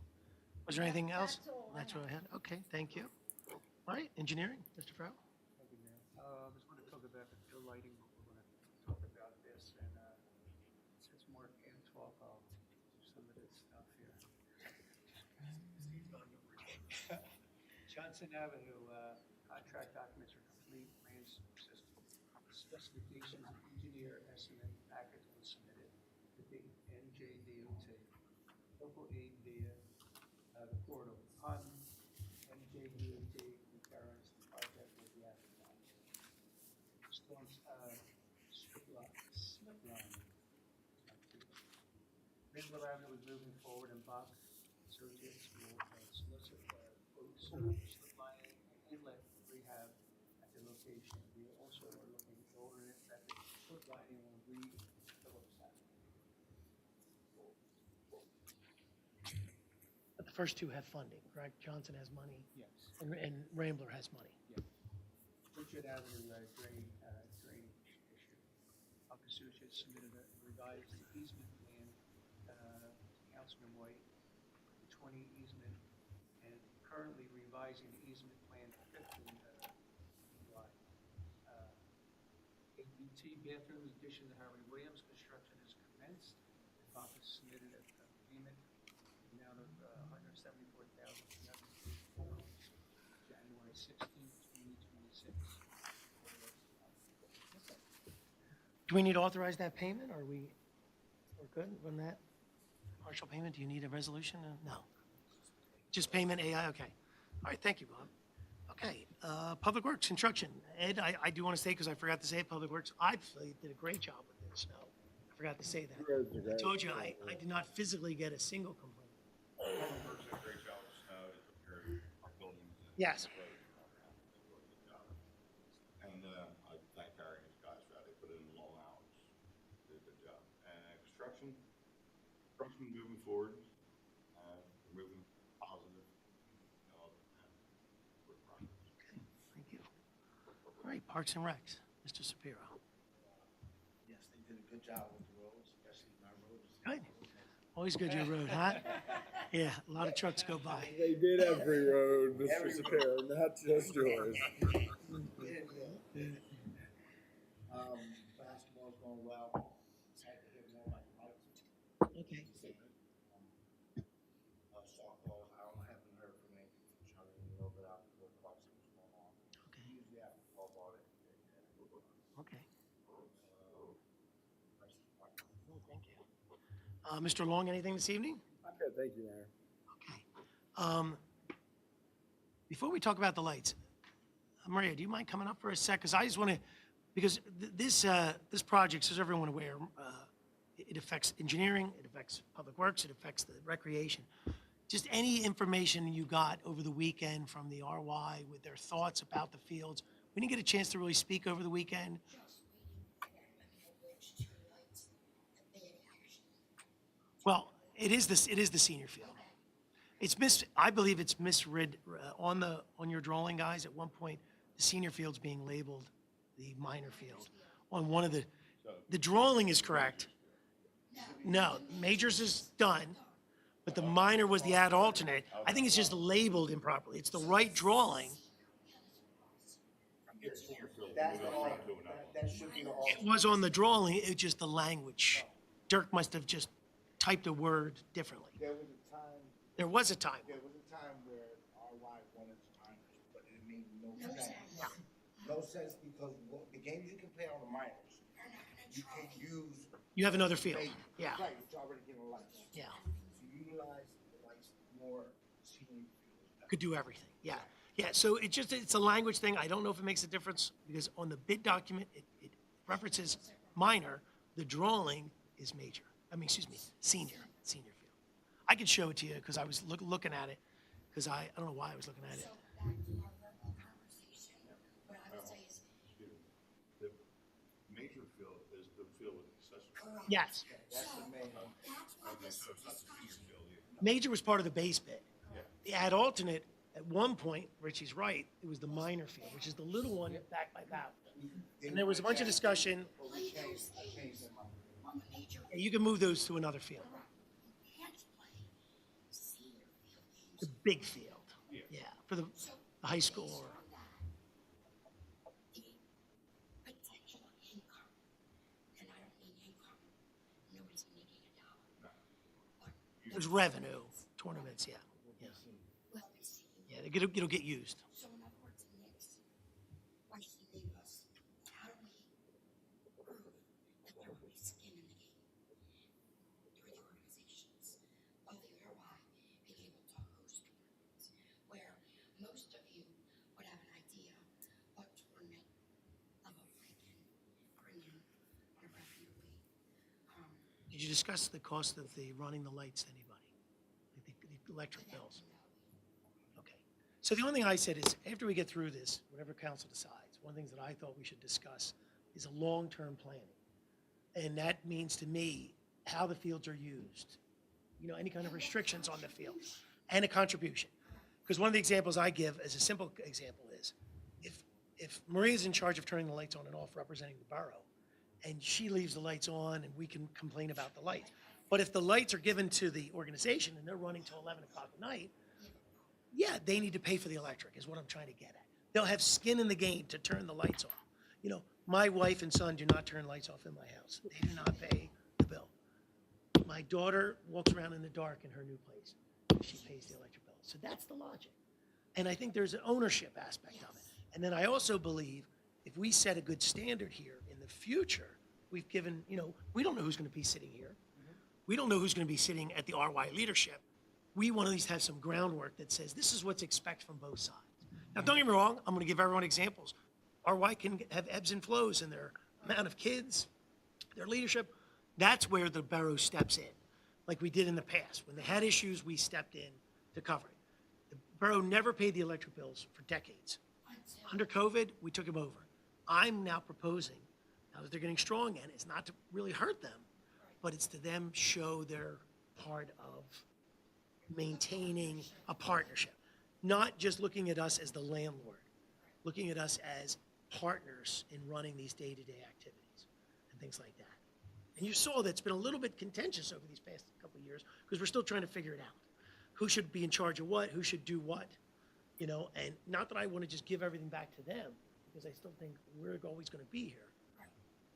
Was there anything else? That's all I That's what I have. had. Okay, thank you. All right, engineering, Mr. Farrell? Thank you, Mayor. I just want to talk about the field lighting. We're going to talk about this, and since Mark can talk, I'll do some of this stuff here. Johnson Avenue, contract documents are complete, plans system. Specifications of engineer estimate package was submitted to the NJDOT. Local aid via the portal. On NJDOT concurrence, the project will be advertised. Storm slip line. Ridgewood Avenue is moving forward, and Bach Associates will solicit quotes for slip lining and inlet rehab at the location. We also are looking at alternate method slip lining on Reed Phillips Avenue. But the first two have funding, correct? Johnson has money, Yes. and Rambler has money. Yes. Ridgewood Avenue drainage issue. Bach Associates submitted a revised easement plan to Councilman White, the 20 easement, and currently revising the easement plan to 15 July. ABT bathrooms addition to Harry Williams construction is commenced. Bach has submitted a payment amount of $174,384, January 16th, 2026. Do we need to authorize that payment, or we're good on that? Partial payment, do you need a resolution? No. Just payment, AI, okay. All right, thank you, Bob. Okay, Public Works, construction. Ed, I do want to say, because I forgot to say it, Public Works, obviously did a great job with this snow. I forgot to say that. I told you, I did not physically get a single complaint. Works did a great job with snow, they took care of our buildings. Yes. And I thank Harry and his guys for that, they put in long hours, did a good job. And construction moving forward, we're moving positive, for the project. Okay, thank you. All right, Parks and Recs, Mr. Shapiro. Yes, they did a good job with the roads, especially my roads. Good. Always good your road, huh? Yeah, a lot of trucks go by. They did every road, Mr. Shapiro, not just yours. Basketball's going well. Had to hit more like lights. Okay. Softball, haven't heard from anything from Charlie a little bit after the clubs was going on. Okay. Usually after the ball ball, Okay. Oh, thank you. Mr. Long, anything this evening? I'm good, thank you, Mayor. Okay. Before we talk about the lights, Maria, do you mind coming up for a sec? Because I just want to, because this project, as everyone aware, it affects engineering, it affects public works, it affects the recreation. Just any information you got over the weekend from the RY with their thoughts about the fields. We didn't get a chance to really speak over the weekend. Well, it is the senior field. I believe it's misread on your drawing, guys. At one point, the senior field's being labeled the minor field. On one of the drawing is correct. No, majors is done, but the minor was the ad alternate. I think it's just labeled improperly. It's the right drawing. That's the all, that should be the all. It was on the drawing, it's just the language. Dirk must have just typed a word differently. There was a time There was a time. where no sense because the games you can play on the minors, you can use. You have another field, bait. yeah, Right, which already given lights. yeah. To utilize the lights more, senior field. Could do everything, yeah. Yeah, so it's a language thing. I don't know if it makes a difference because on the bid document, it references minor. The drawing is major. I mean, excuse me, senior field. I could show it to you because I was looking at it because I don't know why I was looking at it. So back to our verbal conversation, what I would say is, The major field is the field with accessory. correct. Yes, That's the main. That's why Okay, this so it's not the senior discussion. field either. major was part of the base bid. Yeah. The ad alternate, at one point, Richie's right, it was the minor field, which is the little one back by Bauer. And there was a bunch of discussion, I changed their mind. On the major, you can move those to another field, correct. You can't play senior field games. the big field. Yeah, for the high school or. Based on that, the potential income, and I don't mean income, nobody's making a dollar. But There's revenue, tournaments, yeah. will be seen. Yeah, it'll get used. So in other words, Nick's question gave us, how do we prove that there will be skin in the game? Through the organizations of the RY being able to host tournaments, where most of you would have an idea what tournament level they can bring in on a revenue fee. Did you discuss the cost of the running the lights to anybody? Like the electric bills? Okay. So the only thing I said is, after we get through this, whatever council decides, one of the things that I thought we should discuss is a long-term planning. And that means to me, how the fields are used, any kind of restrictions on the field, and a contribution. Because one of the examples I give as a simple example is, if Maria's in charge of turning the lights on and off representing the borough, and she leaves the lights on and we can complain about the lights. But if the lights are given to the organization and they're running till 11 o'clock at night, yeah, they need to pay for the electric is what I'm trying to get at. They'll have skin in the game to turn the lights off. My wife and son do not turn lights off in my house. They do not pay the bill. My daughter walks around in the dark in her new place. She pays the electric bill. So that's the logic. And I think there's an ownership aspect of it. And then I also believe if we set a good standard here in the future, we've given, we don't know who's going to be sitting here. We don't know who's going to be sitting at the RY leadership. We want to at least have some groundwork that says this is what's expected from both sides. Now, don't get me wrong. I'm going to give everyone examples. RY can have ebbs and flows in their amount of kids, their leadership. That's where the borough steps in, like we did in the past. When they had issues, we stepped in to cover it. The borough never paid the electric bills for decades. Under COVID, we took them over. I'm now proposing, now that they're getting strong again, it's not to really hurt them, but it's to them show their part of maintaining a partnership. Not just looking at us as the landlord, looking at us as partners in running these day-to-day activities and things like that. And you saw that it's been a little bit contentious over these past couple of years because we're still trying to figure it out. Who should be in charge of what? Who should do what? And not that I want to just give everything back to them because I still think we're always going to be here.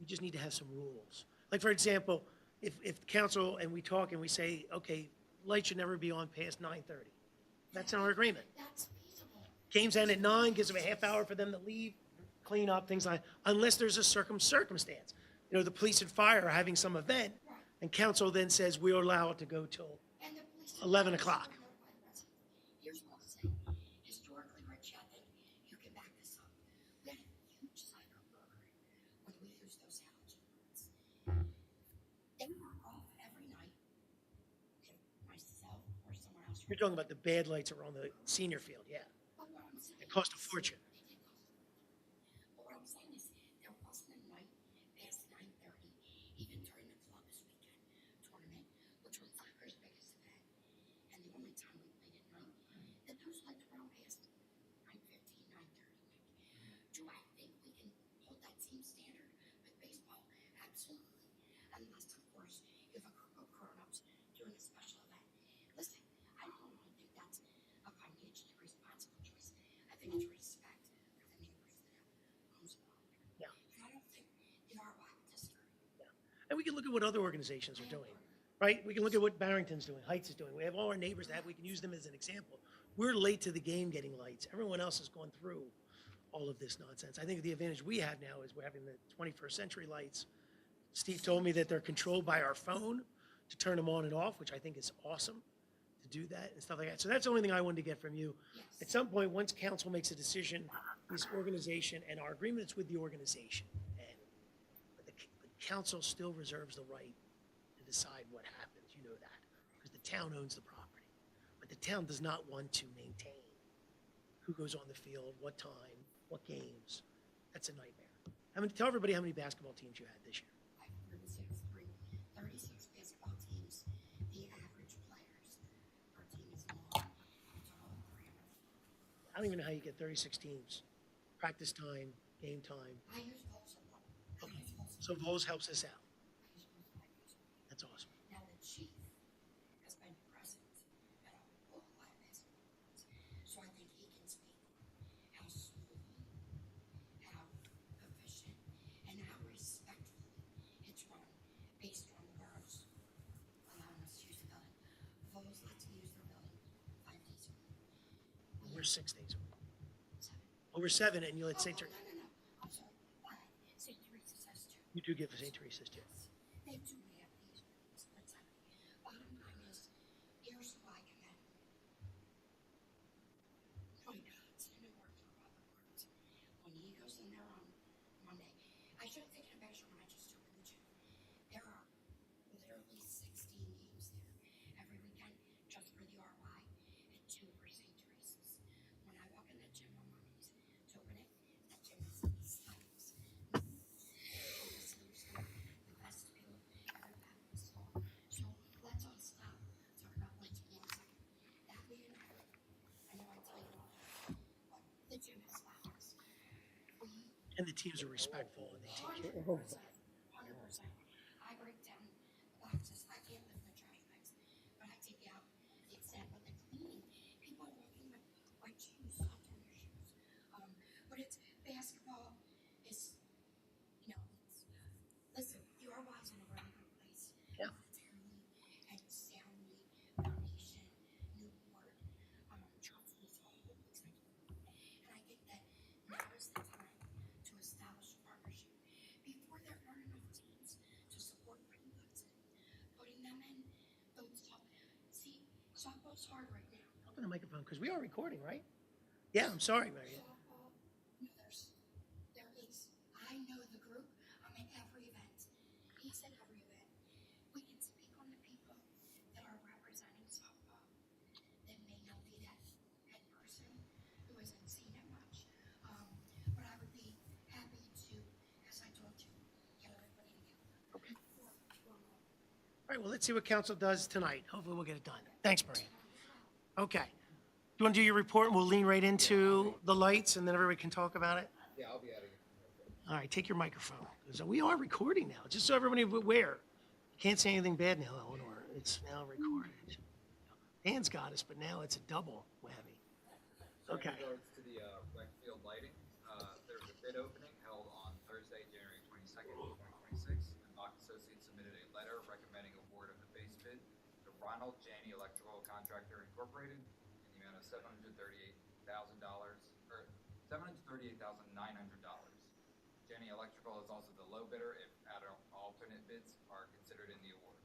We just need to have some rules. Like, for example, if council and we talk and we say, okay, lights should never be on past 9:30. That's in our agreement. That's feasible. Games end at 9, gives them a half hour for them to leave, clean up, things like, unless there's a circumstance. The police and fire are having some event, and council then says we'll allow it to go till And the police. 11 o'clock. Here's what I'll say. Historically, Rich, I think you can back this up. We had a huge cider burger when we used those halogen lights. They were off every night. If myself or someone else. You're talking about the bad lights that were on the senior field, yeah. But what I'm saying It cost a fortune. They did cost a fortune. But what I'm saying is there wasn't a night past 9:30, even during the Columbus weekend tournament, which was Cyprus' biggest event, and the only time we played at night, that those lights were on past 9:15, 9:30. Do I think we can hold that same standard with baseball? Absolutely. Unless, of course, you have a group of grown-ups doing a special event. Listen, I don't think that's a financially responsible choice. I think it's respect for the neighbors that have homes along there. Yeah. And I don't think the RY would disagree. And we can look at what other organizations are doing, right? We can look at what Barrington's doing, Heights is doing. We have all our neighbors that we can use them as an example. We're late to the game getting lights. Everyone else has gone through all of this nonsense. I think the advantage we have now is we're having the 21st century lights. Steve told me that they're controlled by our phone to turn them on and off, which I think is awesome to do that and stuff like that. So that's the only thing I wanted to get from you. At some point, once council makes a decision, this organization, and our agreement is with the organization, and but the council still reserves the right to decide what happens. You know that, because the town owns the property. But the town does not want to maintain who goes on the field, what time, what games. That's a nightmare. Tell everybody how many basketball teams you had this year. 36 basketball teams. The average players per team is long. It's all 300. I don't even know how you get 36 teams. Practice time, game time. I use Vols a lot. Okay. So Vols helps us out. I use Vols 5 years ago. That's awesome. Now the chief has been present at a lot of basketball games, so I think he can speak on how smooth, how efficient, and how respectfully it's run based on the boroughs allowing us to use the building. Vols lets me use their building 5 days a week. We're 6 days a week. 7. Oh, we're 7, and you let St. No, Teresa. no. I'm sorry. St. Teresa's has 2. You do give St. Teresa's too. They do have these split time. Bottom line is, here's who I commend. When God's in and works for Robert Works, when he goes in there on Monday, I should have taken a picture when I just opened the gym. There are literally 16 games there every weekend just for the RY and 2 for St. Teresa's. When I walk in the gym on Mondays to open it, that gym is stunning. The best people ever had this fall. So let's all stop talking about lights for 1 second. That being heard, I know I tell you all that, but the gym is flowers. And the teams are respectful, and they take care. 100%. I break down the boxes. I can't lift the trash bags, but I take out the example of the cleaning. People are walking with white shoes, soft on their shoes. But it's basketball. It's, listen, the RY's in a really good place. Yeah. Monetarily and soundly, foundation, new board, trustees, a whole executive board. And I think that now is the time to establish a partnership. Before there aren't enough teams to support bringing bucks in, putting them in, those softball's hard right now. Open the microphone, because we are recording, right? Yeah, I'm sorry, Mary. Softball, there is. I know the group. I'm at every event. He's at every event. We can speak on the people that are representing softball that may not be that head person who hasn't seen it much. But I would be happy to, as I told you, get everybody together. Okay. All right, well, let's see what council does tonight. Hopefully we'll get it done. Thanks, Maria. Okay. You want to do your report, and we'll lean right into the lights, and then everybody can talk about it? Yeah, I'll be out of here. All right, take your microphone, because we are recording now, just so everybody aware. You can't say anything bad now, Eleanor. It's now recorded. Dan's got us, but now it's a double whammy. Okay. In regards to the rec field lighting, there was a bid opening held on Thursday, January 22nd, 2026, and Bach Associates submitted a letter recommending award of the base bid to Ronald Janney Electrical Contractor Incorporated in the amount of $738,900. Janney Electrical is also the low bidder if alternate bids are considered in the award.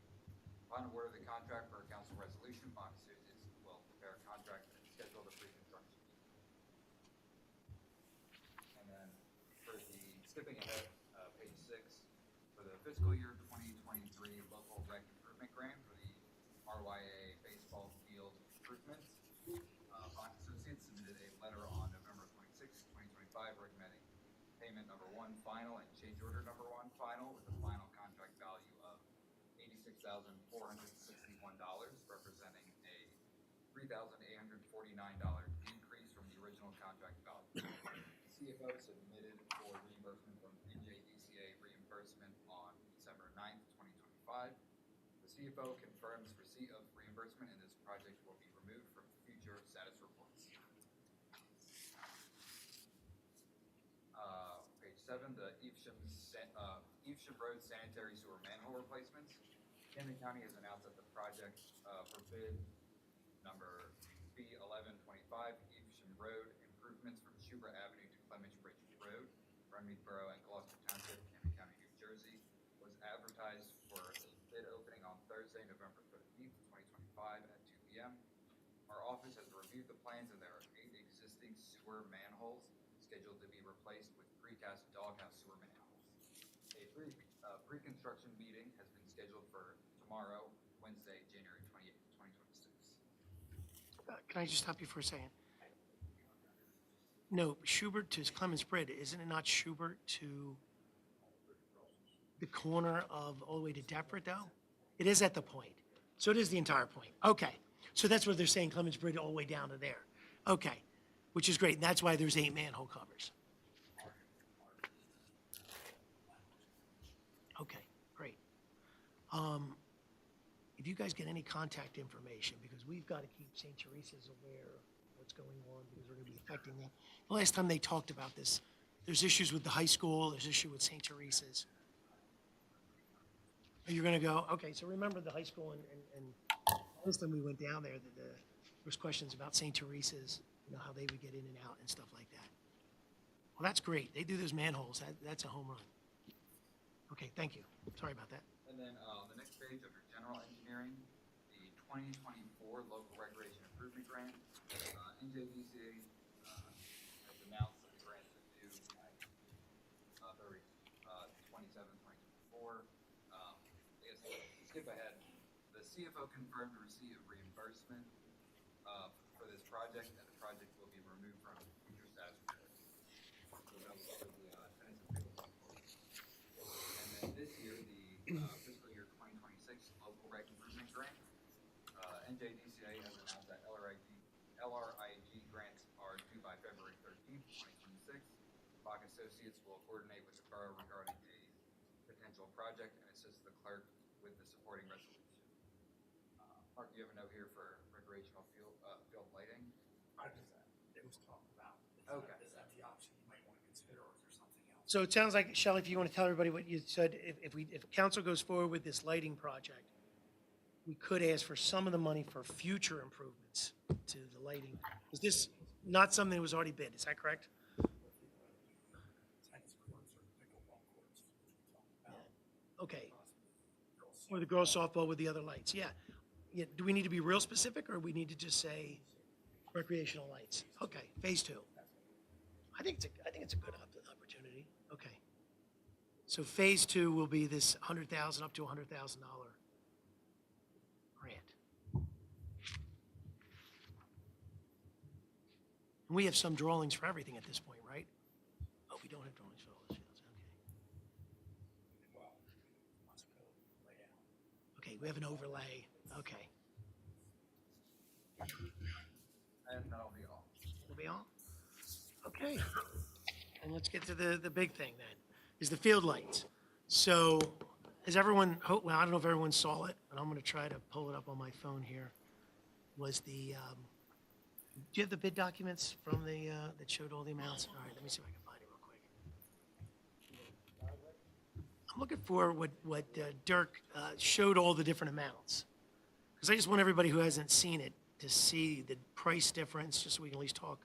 Upon award of the contract per council resolution, Bach Associates will prepare a contract and schedule the pre-construction meeting. And then for the skipping ahead, page 6, for the fiscal year 2023 local rec improvement grant for the RYA baseball field improvements, Bach Associates submitted a letter on November 26, 2025, recommending payment number 1 final and change order number 1 final with a final contract value of $86,461, representing a $3,849 increase from the original contract value. The CFO submitted for reimbursement from NJDCA reimbursement on December 9th, 2025. The CFO confirms receipt of reimbursement, and this project will be removed from future status reports. Page 7, the Evesham Road sanitary sewer manhole replacements. Camden County has announced that the project for bid number B1125, Evesham Road improvements from Schubert Avenue to Clements Bridge Road, Runnemede Borough and Gloucester Township, Camden County, New Jersey, was advertised for a bid opening on Thursday, November 13th, 2025 at 2 p.m. Our office has reviewed the plans and there are 8 existing sewer manholes scheduled to be replaced with precast doghouse sewer manholes. A pre-construction meeting has been scheduled for tomorrow, Wednesday, January 28th, 2026. Can I just stop you for a second? No, Schubert to Clemens Bridge, isn't it not Schubert to the corner of, all the way to Deptford, though? It is at the point. So it is the entire point. Okay. So that's what they're saying, Clemens Bridge all the way down to there. Okay. Which is great. And that's why there's 8 manhole covers. Okay, great. If you guys get any contact information, because we've got to keep St. Teresa's aware of what's going on, because we're going to be affecting them. The last time they talked about this, there's issues with the high school, there's issue with St. Teresa's. You're going to go, okay, so remember the high school and last time we went down there, there was questions about St. Teresa's, how they would get in and out and stuff like that. Well, that's great. They do those manholes. That's a home run. Okay, thank you. Sorry about that. And then the next page under general engineering, the 2024 local recreation improvement grant. NJDCA has announced that the grant is due February 27, 2024. I guess skip ahead. The CFO confirmed the receipt of reimbursement for this project, and the project will be removed from future status reports. So that was for the tenants of pickleball courts. And then this year, the fiscal year 2026 local rec improvement grant. NJDCA has announced that LRIG grants are due by February 13th, 2026. Bach Associates will coordinate with the borough regarding a potential project and assist the clerk with the supporting resolution. Mark, you have a note here for recreational field lighting? It was talked about. Okay. Is that the option you might want to consider, or is there something else? So it sounds like, Shelley, if you want to tell everybody what you said, if council goes forward with this lighting project, we could ask for some of the money for future improvements to the lighting. Is this not something that was already bid? Is that correct? Tennis courts or pickleball courts, which we talked about. Okay. Or the girls softball with the other lights, yeah. Yeah. Do we need to be real specific, or we need to just say recreational lights? Okay, phase 2. I think it's a good opportunity. Okay. So phase 2 will be this $100,000 up to $100,000 grant. And we have some drawings for everything at this point, right? Oh, we don't have drawings for all those fields. Okay. Well, must go layout. Okay, we have an overlay. Okay. And that'll be all. Will be all? Okay. And let's get to the big thing then, is the field lights. So has everyone, well, I don't know if everyone saw it, but I'm going to try to pull it up on my phone here. Was the, do you have the bid documents from the, that showed all the amounts? All right, let me see if I can find it real quick. I'm looking for what Dirk showed all the different amounts. Because I just want everybody who hasn't seen it to see the price difference, just so we can at least talk.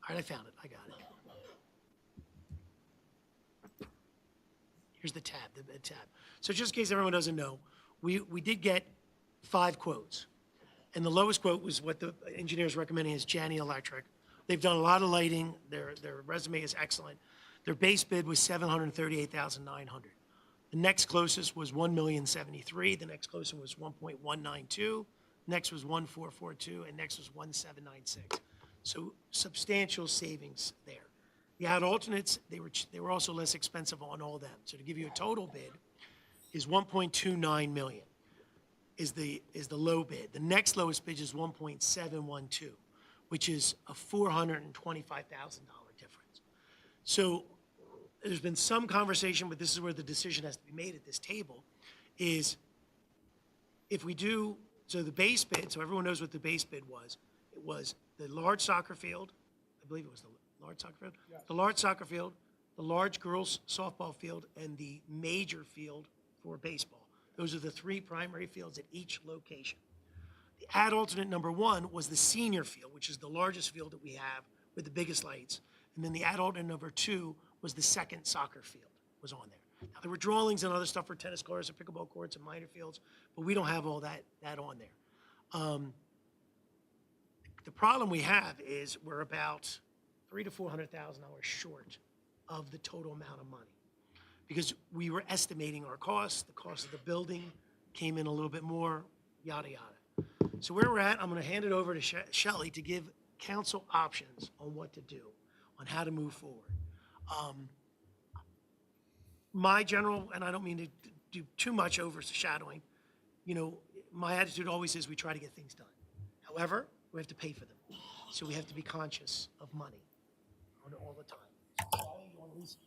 All right, I found it. I got it. Here's the tab, the tab. So just in case everyone doesn't know, we did get 5 quotes. And the lowest quote was what the engineer's recommending is Janney Electric. They've done a lot of lighting. Their resume is excellent. Their base bid was $738,900. The next closest was $1,073,000. The next closest was $1.192. Next was $1,442, and next was $1,796. So substantial savings there. The ad alternates, they were also less expensive on all of them. So to give you a total bid is $1.29 million is the low bid. The next lowest bid is $1.712, which is a $425,000 difference. So there's been some conversation, but this is where the decision has to be made at this table, is if we do, so the base bid, so everyone knows what the base bid was. It was the large soccer field, I believe it was the large soccer field? Yes. The large soccer field, the large girls softball field, and the major field for baseball. Those are the 3 primary fields at each location. The ad alternate number 1 was the senior field, which is the largest field that we have with the biggest lights. And then the add alternate number 2 was the second soccer field was on there. Now, there were drawings and other stuff for tennis courts and pickleball courts and minor fields, but we don't have all that on there. The problem we have is we're about $300,000 to $400,000 short of the total amount of money, because we were estimating our costs, the cost of the building came in a little bit more, yada, yada. So where we're at, I'm going to hand it over to Shelley to give council options on what to do, on how to move forward. My general, and I don't mean to do too much overshadowing, my attitude always is we try to get things done. However, we have to pay for them. So we have to be conscious of money all the time. So Shelley, you want to at least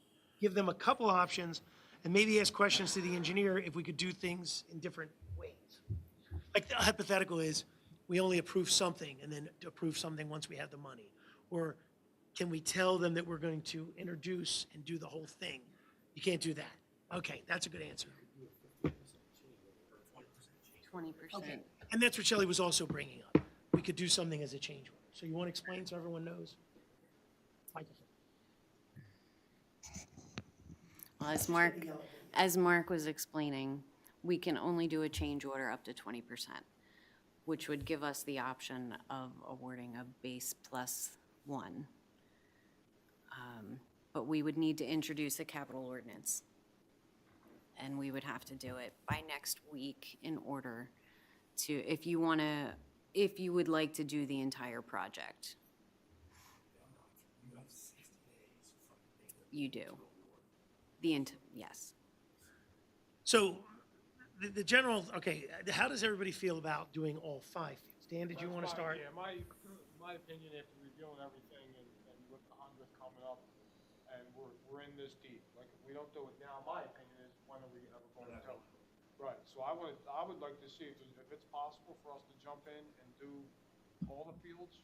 give them a couple options and maybe ask questions to the engineer if we could do things in different ways. Like the hypothetical is, we only approve something and then approve something once we have the money. Or can we tell them that we're going to introduce and do the whole thing? You can't do that. Okay, that's a good answer. 20%. Okay, and that's what Shelley was also bringing up. We could do something as a change order. So you want to explain so everyone knows? Microphone. Well, as Mark was explaining, we can only do a change order up to 20%, which would give us the option of awarding a base plus 1. But we would need to introduce a capital ordinance. And we would have to do it by next week in order to, if you would like to do the entire project. You do. Yes. So the general, okay, how does everybody feel about doing all 5 fields? Dan, did you want to start? Yeah, my opinion after reviewing everything and with the 100th coming up, and we're in this deep. Like, if we don't do it now, my opinion is, when are we ever going to do it? Right, so I would like to see if it's possible for us to jump in and do all the fields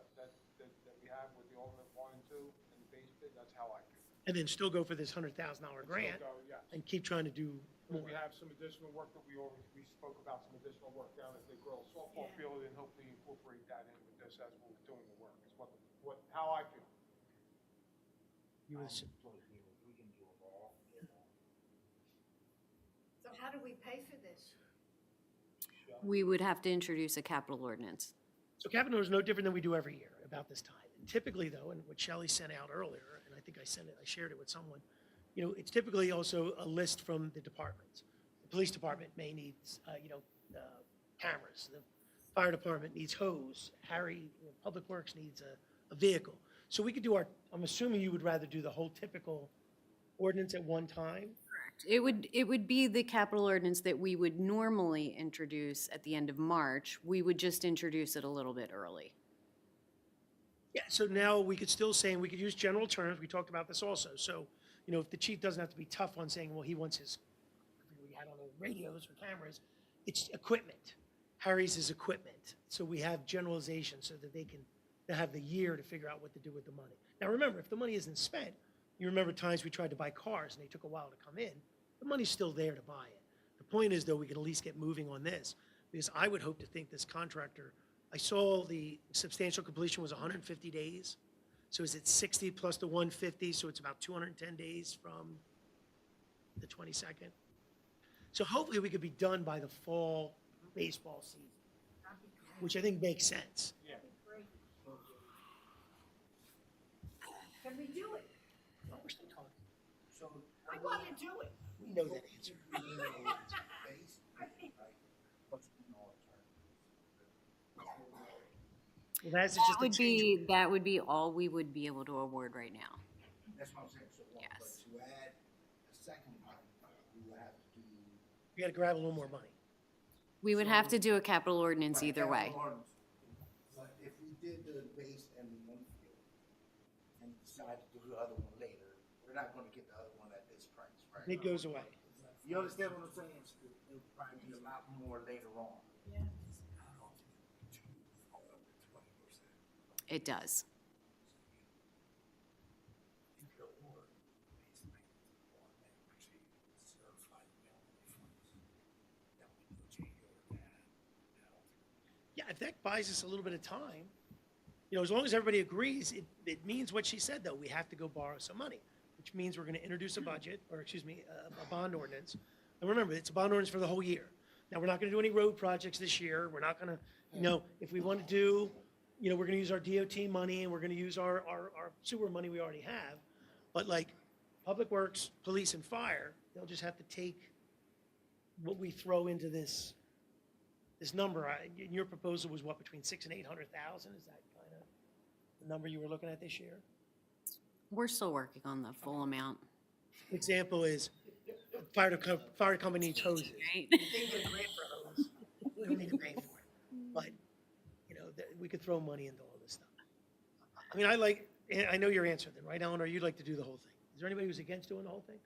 that we have with the alternate 1 and 2 and the base bid. That's how I feel. And then still go for this $100,000 grant Yes. and keep trying to do more. We have some additional work that we spoke about, some additional work down at the girls softball field, and hopefully incorporate that in with this as we're doing the work, is how I feel. You would We can do it all. So how do we pay for this? We would have to introduce a capital ordinance. So capital is no different than we do every year about this time. And typically, though, and what Shelley sent out earlier, and I think I shared it with someone, it's typically also a list from the departments. The police department may need, cameras. The fire department needs hose. Public Works needs a vehicle. So we could do I'm assuming you would rather do the whole typical ordinance at one time? Correct. It would be the capital ordinance that we would normally introduce at the end of March. We would just introduce it a little bit early. Yeah, so now we could still say, and we could use general terms, we talked about this also. So, if the chief doesn't have to be tough on saying, well, he wants his, I don't know, radios or cameras, it's equipment. Harry's is equipment. So we have generalization so that they have the year to figure out what to do with the money. Now remember, if the money isn't spent, you remember times we tried to buy cars and they took a while to come in, the money's still there to buy it. The point is, though, we can at least get moving on this, because I would hope to think this contractor, I saw the substantial completion was 150 days. So is it 60 plus the 150? So it's about 210 days from the 22nd. So hopefully we could be done by the fall baseball season, which I think makes sense. Yeah. Can we do it? No, we're still talking. So I want to do it. We know that answer. Well, that's just a change. That would be all we would be able to award right now. That's what I'm saying. So Yes. but to add a second one, we will have to do. We got to grab a little more money. We would have to do a capital ordinance either way. But if we did the base and the one field and decide to do the other one later, we're not going to get the other one at this price, right? It goes away. You understand what I'm saying? It'll probably be a lot more later on. It does. Yeah, if that buys us a little bit of time, You know, as long as everybody agrees, it means what she said, though. We have to go borrow some money, which means we're going to introduce a budget, or excuse me, a bond ordinance. And remember, it's a bond ordinance for the whole year. Now, we're not going to do any road projects this year. We're not going to, you know, if we want to do, you know, we're going to use our DOT money and we're going to use our sewer money we already have. But like Public Works, Police, and Fire, they'll just have to take what we throw into this number. Your proposal was what, between 600,000 and 800,000? Is that kind of the number you were looking at this year? We're still working on the full amount. Example is fire company needs hoses. Right? They can get a grant for hose. We don't need to pay for it. But, you know, we could throw money into all this stuff. I mean, I know your answer then, right, Eleanor? You'd like to do the whole thing. Is there anybody who's against doing the whole thing?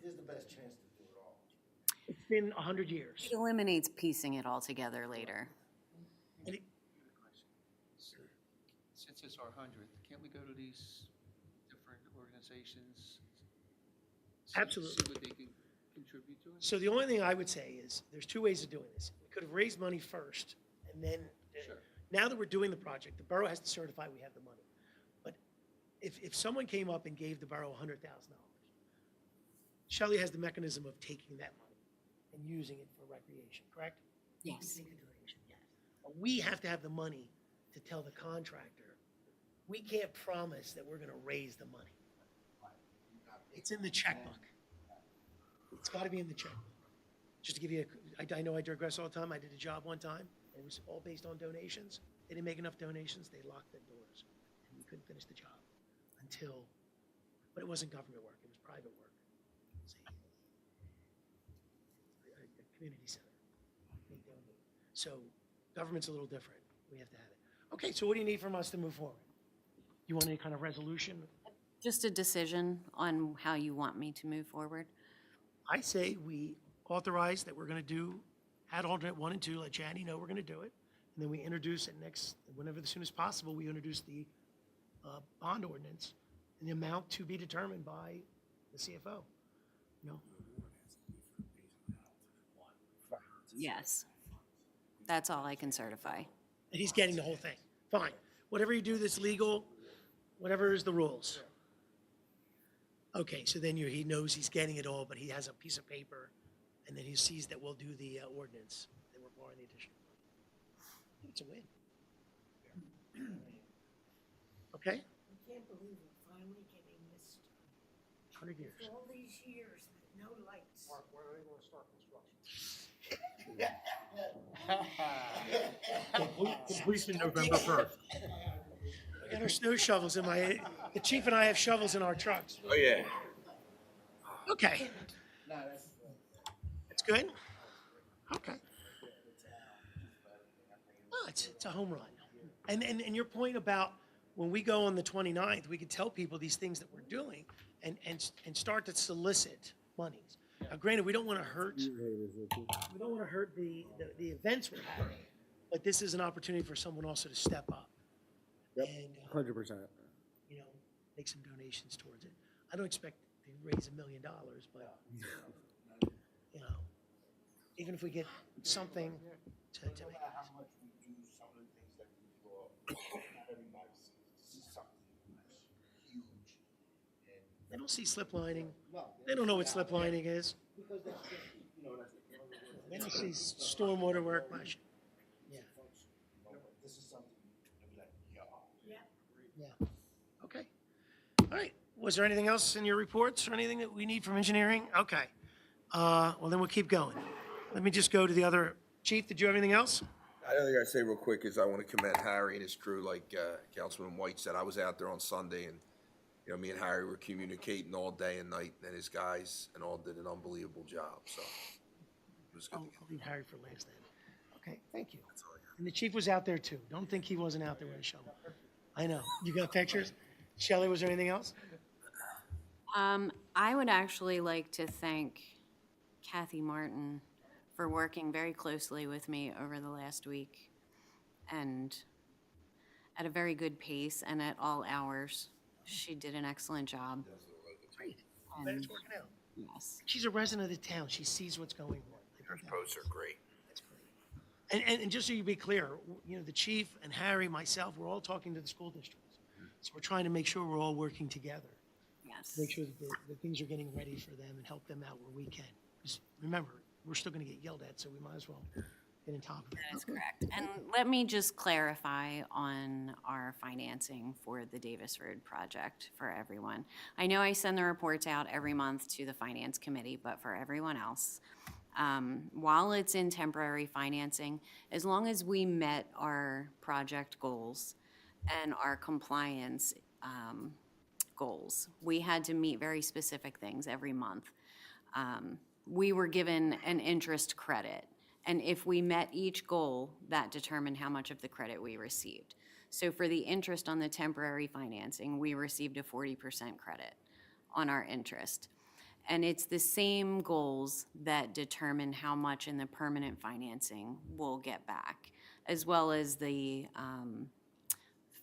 This is the best chance to do it all. It's been 100 years. It eliminates piecing it all together later. And it- Since it's our 100th, can't we go to these different organizations? Absolutely. See what they can contribute to it? So the only thing I would say is, there's two ways of doing this. We could have raised money first, and then, now that we're doing the project, the borough has to certify we have the money. But if someone came up and gave the borough $100,000, Shelley has the mechanism of taking that money and using it for recreation, correct? Yes. Take the donation, yes. But we have to have the money to tell the contractor, we can't promise that we're gonna raise the money. It's in the checkbook. It's gotta be in the checkbook. Just to give you I know I digress all the time. I did a job one time, and it was all based on donations. They didn't make enough donations, they locked their doors, and we couldn't finish the job until, but it wasn't government work, it was private work. See? A community center. They donate. So government's a little different. We have to have it. Okay, so what do you need from us to move forward? You want any kind of resolution? Just a decision on how you want me to move forward. I say we authorize that we're going to do add alternate 1 and 2, let Janie know we're going to do it, and then we introduce it whenever as soon as possible, we introduce the bond ordinance and the amount to be determined by the CFO. You know? Yes. That's all I can certify. And he's getting the whole thing. Fine. Whatever you do that's legal, whatever is the rules. Okay, so then he knows he's getting it all, but he has a piece of paper, and then he sees that we'll do the ordinance, that we're borrowing the additional money. It's a win. Okay? I can't believe we're finally getting this done. 100 years. After all these years with no lights. Mark, when are they gonna start construction? Completion November 1st. We got our snow shovels the chief and I have shovels in our trucks. Oh, yeah. Okay, No, that's good? Okay. Oh, it's a home run. And your point about when we go on the 29th, we could tell people these things that we're doing and start to solicit monies. Now, granted, we don't want to hurt the events we're having, but this is an opportunity for someone also to step up. Yep, And, 100%. you know, make some donations towards it. I don't expect to raise $1 million, but, you know, even if we get something to no make matter it. how much we do, some of the things that we draw, not everybody sees something huge. And They don't see slip lining. no, They don't know what slip lining is. because that's just, that's They don't see stormwater work much. Yeah, but this is something they'll be like, yeah. Yeah. yeah. Okay. All right. Was there anything else in your reports or anything that we need from engineering? Okay. Well, then we'll keep going. Let me just go to the other. Chief, did you have anything else? The other thing I say real quick is I want to commend Harry and his crew. Like Councilman White said, I was out there on Sunday, and me and Harry were communicating all day and night, and his guys and all did an unbelievable job. So it was good. I'll leave Harry for last then. Okay, thank you. And the chief was out there too. Don't think he wasn't out there with a shovel. I know. You got pictures? Shelley, was there anything else? I would actually like to thank Kathy Martin for working very closely with me over the last week and at a very good pace and at all hours. She did an excellent job. Great. Glad it's working out. Yes. She's a resident of the town. She sees what's going on. Her posts are great. That's great. And just so you be clear, you know, the chief and Harry, myself, we're all talking to the school districts. So we're trying to make sure we're all working together. Yes. Make sure that the things are getting ready for them and help them out where we can. Just remember, we're still gonna get yelled at, so we might as well get on top of it. That is correct. And let me just clarify on our financing for the Davis Road project for everyone. I know I send the reports out every month to the Finance Committee, but for everyone else, while it's in temporary financing, as long as we met our project goals and our compliance goals, we had to meet very specific things every month. We were given an interest credit, and if we met each goal, that determined how much of the credit we received. So for the interest on the temporary financing, we received a 40% credit on our interest. And it's the same goals that determine how much in the permanent financing we'll get back, as well as the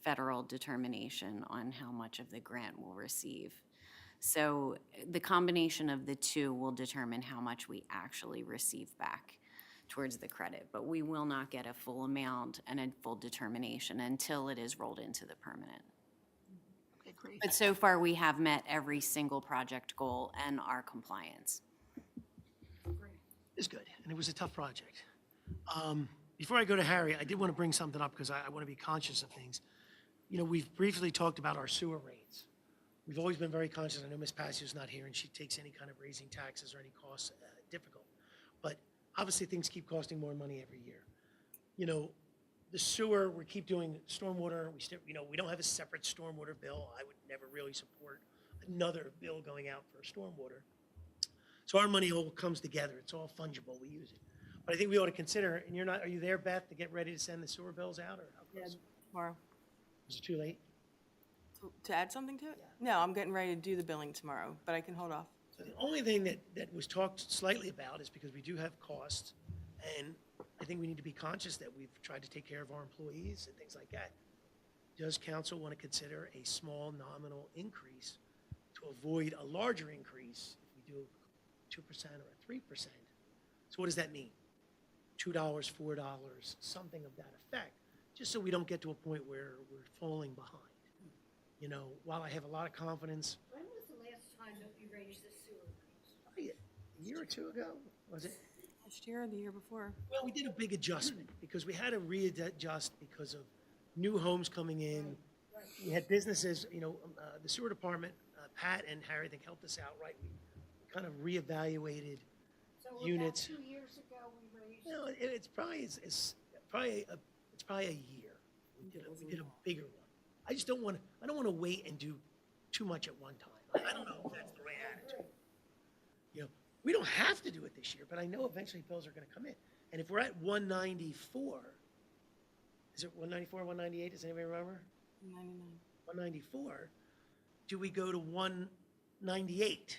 federal determination on how much of the grant we'll receive. So the combination of the two will determine how much we actually receive back towards the credit, but we will not get a full amount and a full determination until it is rolled into the permanent. Okay, great. But so far, we have met every single project goal and our compliance. It's good, and it was a tough project. Before I go to Harry, I did want to bring something up because I want to be conscious of things. You know, we've briefly talked about our sewer rates. We've always been very conscious. I know Ms. Passio's not here, and she takes any kind of raising taxes or any costs difficult. But obviously, things keep costing more money every year. You know, the sewer, we keep doing stormwater. We still, you know, we don't have a separate stormwater bill. I would never really support another bill going out for stormwater. So our money all comes together. It's all fungible. We use it. But I think we ought to consider, and you're not, are you there, Beth, to get ready to send the sewer bills out, or how close? Tomorrow. Is it too late? To add something to it? No, I'm getting ready to do the billing tomorrow, but I can hold off. So the only thing that was talked slightly about is because we do have costs, and I think we need to be conscious that we've tried to take care of our employees and things like that. Does council want to consider a small nominal increase to avoid a larger increase if we do 2% or 3%? So what does that mean? $2, $4, something of that effect, just so we don't get to a point where we're falling behind. You know, while I have a lot of confidence. When was the last time that we raised the sewer rates? Probably a year or two ago, was it? Last year or the year before? Well, we did a big adjustment because we had to readjust because of new homes coming in. We had businesses, you know, the sewer department, Pat and Harry, I think, helped us out, right? We kind of reevaluated units. So about 2 years ago, we raised. No, it's probably a year. We did a bigger one. I just don't want to wait and do too much at one time. I don't know if that's the right attitude. You know, we don't have to do it this year, but I know eventually bills are going to come in. And if we're at 194, is it 194, 198? Does anybody remember? 99. 194. Do we go to 198?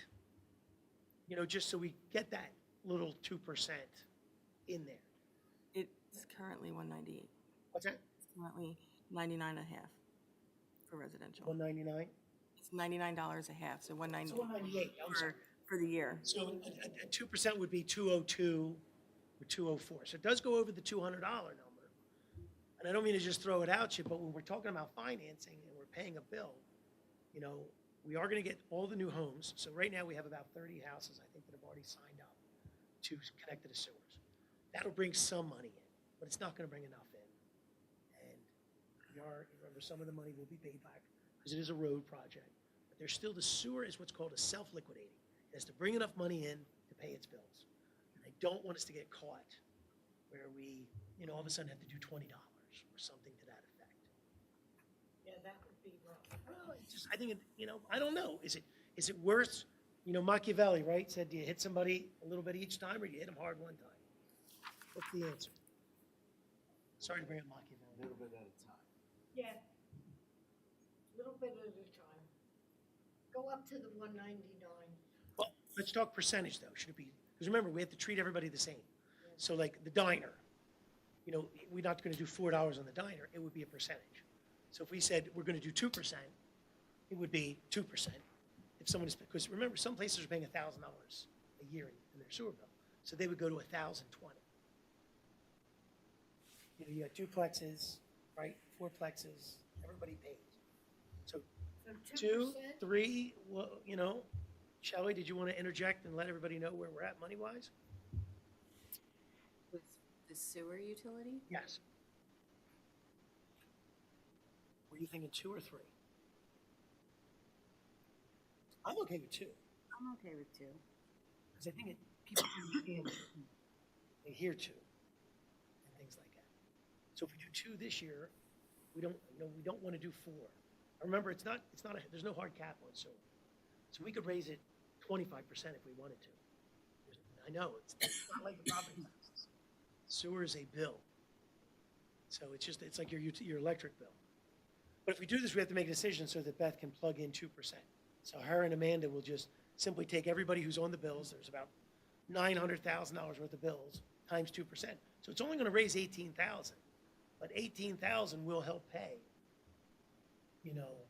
You know, just so we get that little 2% in there. It's currently 198. What's that? It's currently 99 and a half for residential. 199? It's $99 a half, so 198. So 198. For the year. So a 2% would be 202 or 204. So it does go over the $200 number. And I don't mean to just throw it at you, but when we're talking about financing and we're paying a bill, you know, we are going to get all the new homes. So right now we have about 30 houses, I think, that have already signed up to connect to the sewers. That'll bring some money in, but it's not going to bring enough in. And remember, some of the money will be paid back because it is a road project. But there's still, the sewer is what's called a self-liquidating. It has to bring enough money in to pay its bills. And I don't want us to get caught where we, you know, all of a sudden have to do $20 or something to that effect. Yeah, that would be rough. Well, I think, you know, I don't know. Is it worth, you know, Machiavelli, right, said, do you hit somebody a little bit each time or do you hit them hard one time? What's the answer? Sorry to bring up Machiavelli. A little bit at a time. Yeah. Little bit at a time. Go up to the 199. Well, let's talk percentage though. Should it be, because remember, we have to treat everybody the same. So like the diner, you know, we're not going to do $4 on the diner. It would be a percentage. So if we said we're going to do 2%, it would be 2%. If someone is, because remember, some places are paying $1,000 a year in their sewer bill. So they would go to 1,020. You know, you got duplexes, right, fourplexes, everybody pays. So So 2, 2%? 3, well, you know, Shelley, did you want to interject and let everybody know where we're at money-wise? With the sewer utility? Yes. Were you thinking 2 or 3? I'm okay with 2, I'm okay with 2. because I think people understand, they hear 2, and things like that. So if we do 2 this year, we don't want to do 4. Remember, there's no hard cap on sewer. So we could raise it 25% if we wanted to. I know, it's not like the property taxes. Sewer is a bill. So it's like your electric bill. But if we do this, we have to make a decision so that Beth can plug in 2%. So her and Amanda will just simply take everybody who's on the bills, there's about $900,000 worth of bills, times 2%. So it's only going to raise $18,000. But $18,000 will help pay, you know,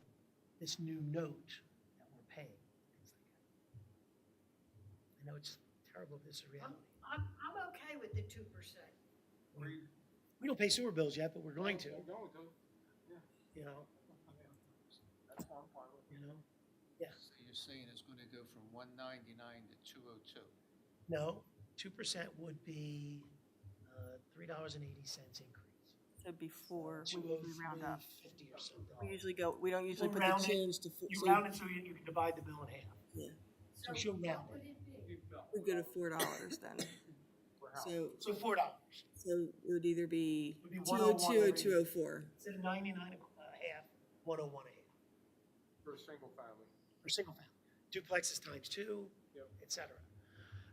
this new note that we're paying. Things like that. I know it's terrible, but this is reality. I'm okay with the 2%. We don't pay sewer bills yet, but we're going to, We're going to, yeah. you know, That's what I'm fine with. you know? Yeah. So you're saying it's gonna go from 199 to 202? No, 2% would be $3.80 increase. So before, we 203.50 usually round up. or something. We don't usually put Round the it. change to. You so round it so you can divide the bill in half. Yeah, So she'll round What it. would it be? we go to $4 then. So $4. So it would either be Would be 202 or 101. 204. Instead of 99 and a half, 101 and a half. For a single family. For single family. Duplexes times 2, Yep. et cetera.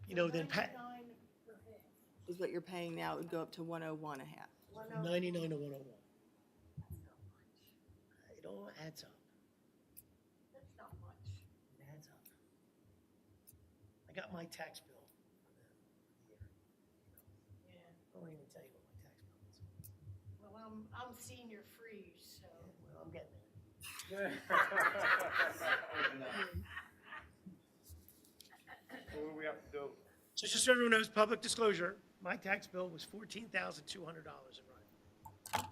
You know, then 99 per head. Is what you're paying now, it would go up to 101 a half. 99 to 101. It all adds up. That's not much. It adds up. I got my tax bill for the year. Yeah. I won't even tell you what my tax bill is. Well, I'm senior free, so. Well, I'm getting there. What do we have to do? So just so everyone knows, public disclosure, my tax bill was $14,200 in Rhode. $14,200.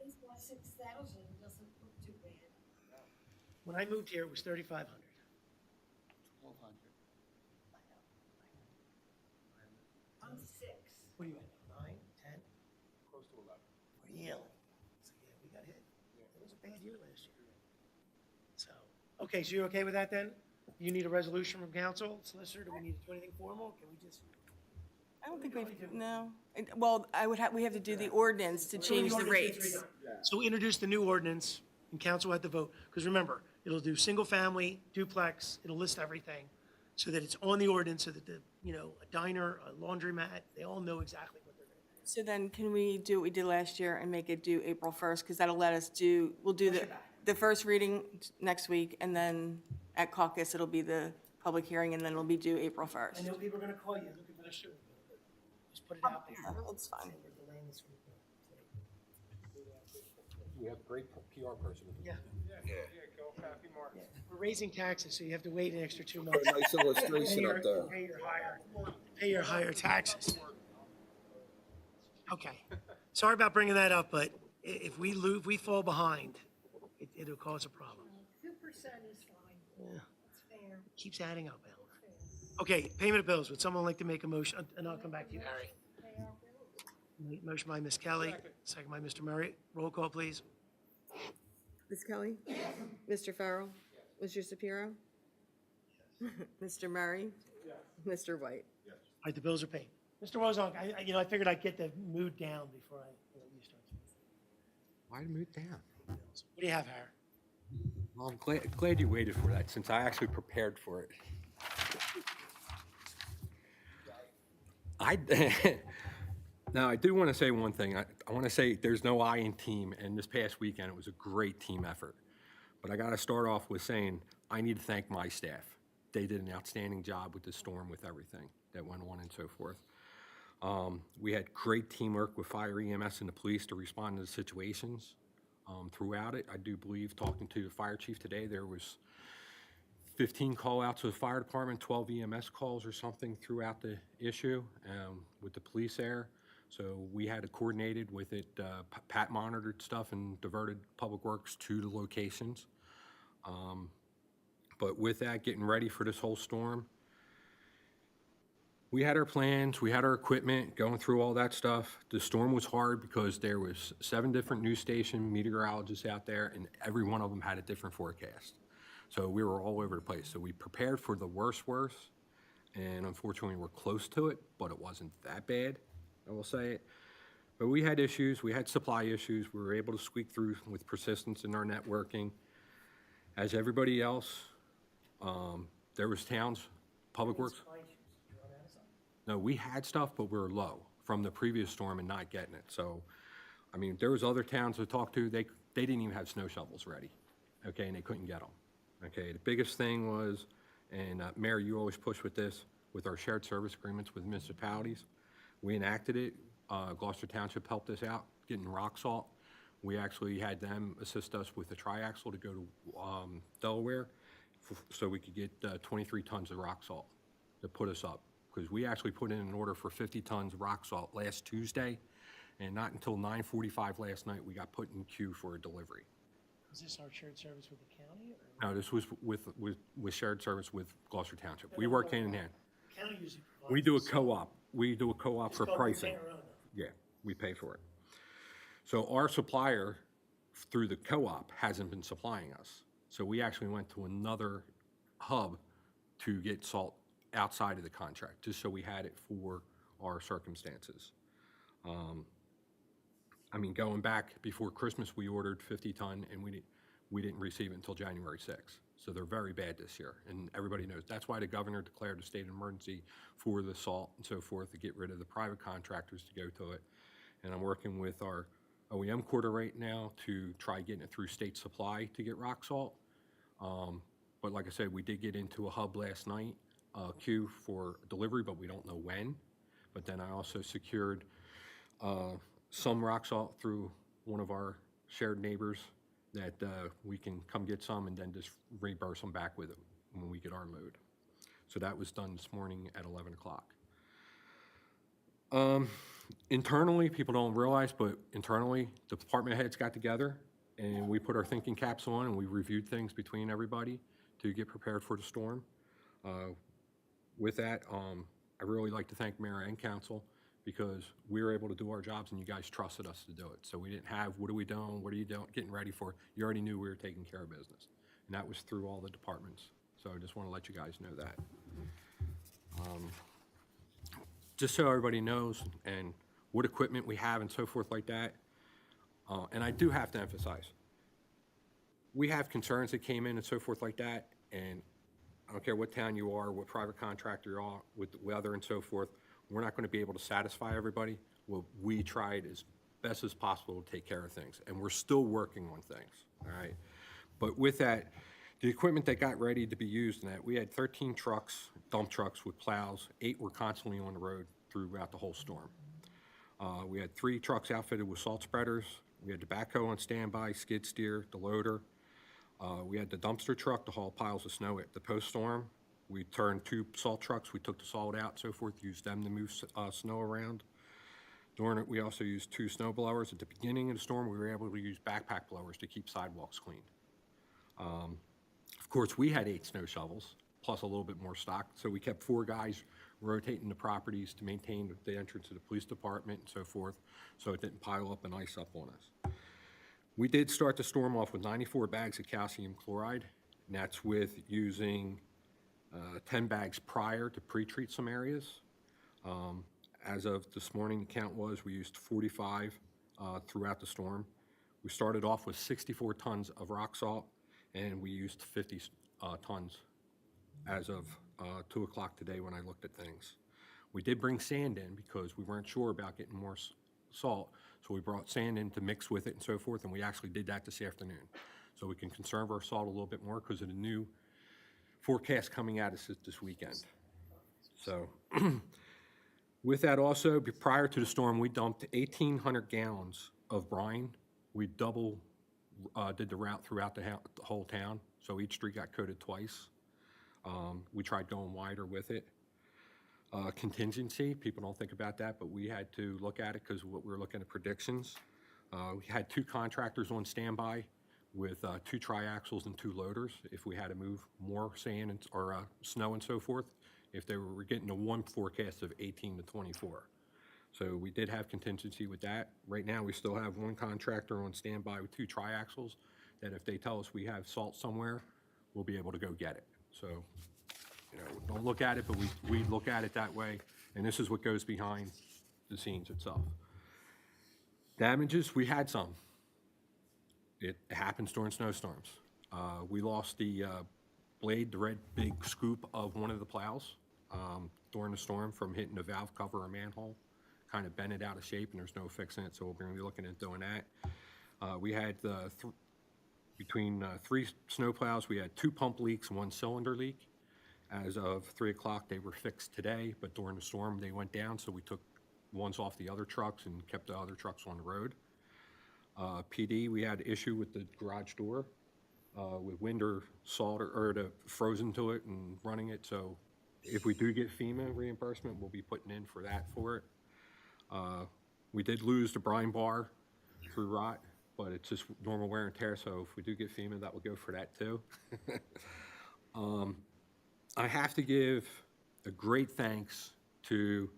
This my 6,000 doesn't look too bad. When I moved here, it was $3,500. 1,200. I'm 6. What are you at, 9, 10? Close to 11. Really? So yeah, we got hit. It was a bad year last year. So, okay, so you're okay with that then? You need a resolution from council, solicitor, do we need to do anything formal? Can we just? I don't think no. Well, we have to do the ordinance to change the rates. So introduce the new ordinance, and council had to vote, because remember, it'll do single family, duplex, it'll list everything, so that it's on the ordinance, so that a diner, a laundromat, they all know exactly what they're gonna pay. So then can we do what we did last year and make it due April 1st? Because that'll let us we'll do the first reading next week, and then at caucus, it'll be the public hearing, and then it'll be due April 1st. I know people are gonna call you looking for their sewer bill, but just put it out there. Yeah, that's fine. We have a great PR person. Yeah. Yeah, go Kathy Martin. We're raising taxes, so you have to wait an extra 2 months. Put a nice illustration up there. Pay your higher taxes. Okay. Sorry about bringing that up, but if we fall behind, it'll cause a problem. 2% is fine. Yeah. It's fair. Keeps adding up, Alan. Okay, payment of bills. Would someone like to make a motion? And I'll come back to you, Harry. Pay our bills. Motion by Ms. Kelly, second by Mr. Murray. Roll call, please. Ms. Kelly? Mr. Farrell? Mr. Shapiro? Mr. Murray? Mr. White? All right, the bills are paid. Mr. Wozonk, I figured I'd get the mood down before you start. Why to move down? What do you have, Harry? Well, I'm glad you waited for that, since I actually prepared for it. Now, I do want to say one thing. I want to say there's no I in team, and this past weekend, it was a great team effort. But I got to start off with saying I need to thank my staff. They did an outstanding job with the storm, with everything that went on and so forth. We had great teamwork with fire EMS and the police to respond to the situations throughout it. I do believe, talking to the fire chief today, there was 15 call-outs to the fire department, 12 EMS calls or something throughout the issue with the police there. So we had it coordinated with it. Pat monitored stuff and diverted Public Works to the locations. But with that, getting ready for this whole storm, we had our plans, we had our equipment, going through all that stuff. The storm was hard because there was 7 different news station meteorologists out there, and every one of them had a different forecast. So we were all over the place. So we prepared for the worst, and unfortunately we're close to it, but it wasn't that bad, I will say it. But we had issues, we had supply issues. We were able to squeak through with persistence in our networking. As everybody else, there was towns, Public Works. No, we had stuff, but we were low from the previous storm and not getting it. So, I mean, there was other towns to talk to, they didn't even have snow shovels ready, okay, and they couldn't get them. Okay, the biggest thing was, and Mayor, you always push with this, with our shared service agreements with municipalities. We enacted it. Gloucester Township helped us out getting rock salt. We actually had them assist us with the triaxle to go to Delaware so we could get 23 tons of rock salt to put us up. Because we actually put in an order for 50 tons of rock salt last Tuesday, and not until 9:45 last night we got put in queue for a delivery. Is this our shared service with the county? Or? No, this was with shared service with Gloucester Township. We work hand in hand. The county usually provides We do a this. co-op. We do a co-op for It's called pricing. Pay Our Own. Yeah, we pay for it. So our supplier through the co-op hasn't been supplying us. So we actually went to another hub to get salt outside of the contract, just so we had it for our circumstances. I mean, going back before Christmas, we ordered 50 ton and we didn't receive it until January 6th. So they're very bad this year, and everybody knows. That's why the governor declared a state of emergency for the salt and so forth, to get rid of the private contractors to go to it. And I'm working with our OEM quarter right now to try getting it through state supply to get rock salt. But like I said, we did get into a hub last night, queue for delivery, but we don't know when. But then I also secured some rock salt through one of our shared neighbors that we can come get some and then just reimburse them back with it when we get our load. So that was done this morning at 11 o'clock. Internally, people don't realize, but internally, the department heads got together and we put our thinking caps on and we reviewed things between everybody to get prepared for the storm. With that, I really like to thank Mayor and Council, because we were able to do our jobs and you guys trusted us to do it. So we didn't have, what are we doing, what are you doing, getting ready for? You already knew we were taking care of business. And that was through all the departments. So I just want to let you guys know that. Just so everybody knows and what equipment we have and so forth like that. And I do have to emphasize, we have concerns that came in and so forth like that, and I don't care what town you are, what private contractor you are, with the weather and so forth, we're not going to be able to satisfy everybody. Well, we tried as best as possible to take care of things, and we're still working on things, all right? But with that, the equipment that got ready to be used in that, we had 13 trucks, dump trucks with plows. 8 were constantly on the road throughout the whole storm. We had 3 trucks outfitted with salt spreaders. We had the backhoe on standby, skid steer, the loader. We had the dumpster truck to haul piles of snow at the post-storm. We turned 2 salt trucks. We took the salt out, so forth, used them to move snow around. During it, we also used 2 snow blowers. At the beginning of the storm, we were able to use backpack blowers to keep sidewalks clean. Of course, we had 8 snow shovels, plus a little bit more stock. So we kept 4 guys rotating the properties to maintain the entrance to the police department and so forth, so it didn't pile up and ice up on us. We did start the storm off with 94 bags of calcium chloride, and that's with using 10 bags prior to pre-treat some areas. As of this morning, the count was we used 45 throughout the storm. We started off with 64 tons of rock salt, and we used 50 tons as of 2 o'clock today when I looked at things. We did bring sand in because we weren't sure about getting more salt, so we brought sand in to mix with it and so forth, and we actually did that this afternoon. So we can conserve our salt a little bit more because of the new forecast coming at us this weekend. So with that also, prior to the storm, we dumped 1,800 gallons of brine. We double did the route throughout the whole town, so each street got coated twice. We tried going wider with it. Contingency, people don't think about that, but we had to look at it because we were looking at predictions. We had 2 contractors on standby with 2 triaxles and 2 loaders if we had to move more sand or snow and so forth, if they were getting a 1 forecast of 18 to 24. So we did have contingency with that. Right now, we still have 1 contractor on standby with 2 triaxles that if they tell us we have salt somewhere, we'll be able to go get it. So, you know, don't look at it, but we look at it that way, and this is what goes behind the scenes itself. Damages, we had some. It happens during snowstorms. We lost the blade, the red big scoop of one of the plows during the storm from hitting the valve cover or manhole. Kind of bent it out of shape, and there's no fixing it, so we're going to be looking at doing that. We had between 3 snow plows, we had 2 pump leaks and 1 cylinder leak. As of 3 o'clock, they were fixed today, but during the storm, they went down, so we took ones off the other trucks and kept the other trucks on the road. PD, we had issue with the garage door with wind or salt or the frozen to it and running it. So if we do get FEMA reimbursement, we'll be putting in for that for it. We did lose the brine bar through rot, but it's just normal wear and tear. So if we do get FEMA, that will go for that too. I have to give a great thanks to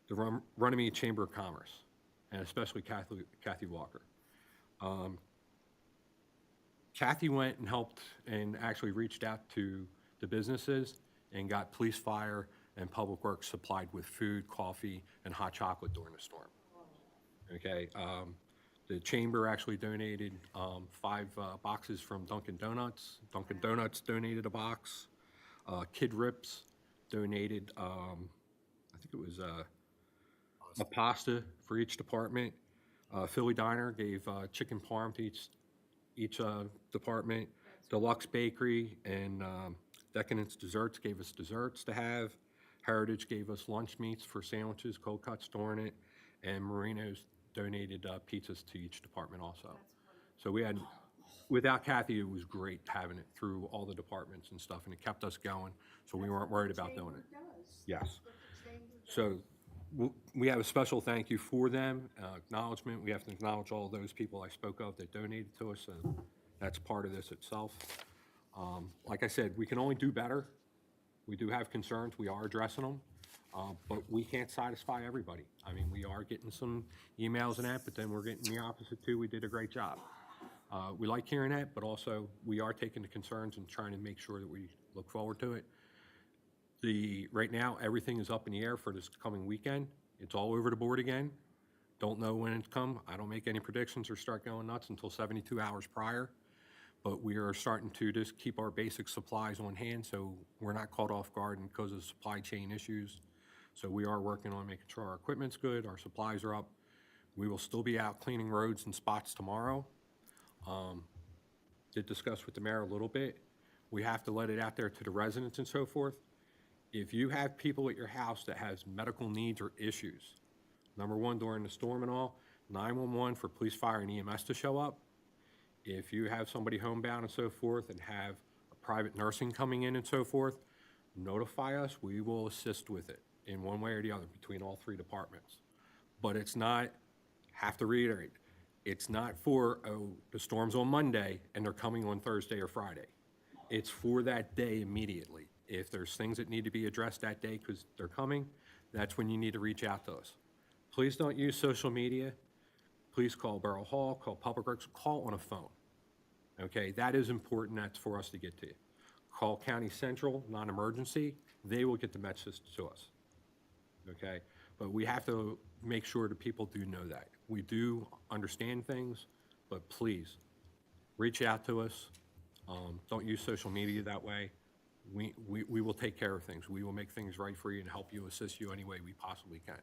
the Runnemede Chamber of Commerce, and especially Kathy Walker. Kathy went and helped and actually reached out to the businesses and got police, fire, and public works supplied with food, coffee, and hot chocolate during the storm. Okay, the chamber actually donated 5 boxes from Dunkin' Donuts. Dunkin' Donuts donated a box. Kid Rips donated, I think it was a pasta for each department. Philly Diner gave chicken parm to each department. Deluxe Bakery and Decadence Desserts gave us desserts to have. Heritage gave us lunch meats for sandwiches, cold cuts during it. And Marino's donated pizzas to each department also. So we had, without Kathy, it was great having it through all the departments and stuff, and it kept us going, so we weren't worried about doing it. Yes. So we have a special thank you for them, acknowledgement. We have to acknowledge all those people I spoke of that donated to us, and that's part of this itself. Like I said, we can only do better. We do have concerns. We are addressing them, but we can't satisfy everybody. I mean, we are getting some emails and that, but then we're getting the opposite too. We did a great job. We like hearing that, but also we are taking the concerns and trying to make sure that we look forward to it. Right now, everything is up in the air for this coming weekend. It's all over the board again. Don't know when it's come. I don't make any predictions or start going nuts until 72 hours prior. But we are starting to just keep our basic supplies on hand so we're not caught off guard because of supply chain issues. So we are working on making sure our equipment's good, our supplies are up. We will still be out cleaning roads and spots tomorrow. Did discuss with the mayor a little bit. We have to let it out there to the residents and so forth. If you have people at your house that has medical needs or issues, number one, during the storm and all, 911 for police, fire, and EMS to show up. If you have somebody homebound and so forth and have a private nursing coming in and so forth, notify us. We will assist with it in one way or the other between all 3 departments. But it's not, have to reiterate, it's not for, oh, the storm's on Monday and they're coming on Thursday or Friday. It's for that day immediately. If there's things that need to be addressed that day because they're coming, that's when you need to reach out to us. Please don't use social media. Please call Borough Hall, call Public Works, call on a phone. Okay, that is important. That's for us to get to you. Call County Central, non-emergency. They will get the message to us. Okay, but we have to make sure that people do know that. We do understand things, but please reach out to us. Don't use social media that way. We will take care of things. We will make things right for you and help you, assist you any way we possibly can.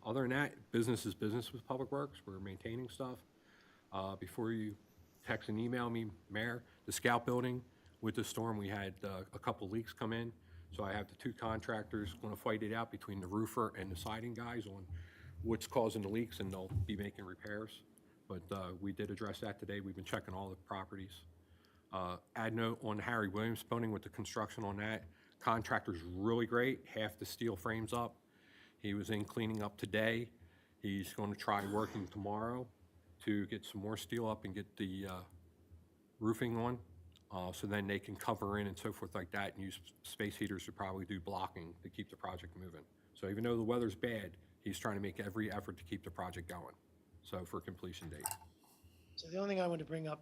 Other than that, business is business with Public Works. We're maintaining stuff. Before you text and email me, Mayor, the Scout Building, with the storm, we had a couple leaks come in. So I have the 2 contractors going to fight it out between the roofer and the siding guys on what's causing the leaks, and they'll be making repairs. But we did address that today. We've been checking all the properties. Add note on Harry Williams building with the construction on that. Contractor's really great, half the steel frame's up. He was in cleaning up today. He's going to try working tomorrow to get some more steel up and get the roofing on. So then they can cover in and so forth like that and use space heaters to probably do blocking to keep the project moving. So even though the weather's bad, he's trying to make every effort to keep the project going. So for completion date. So the only thing I want to bring up,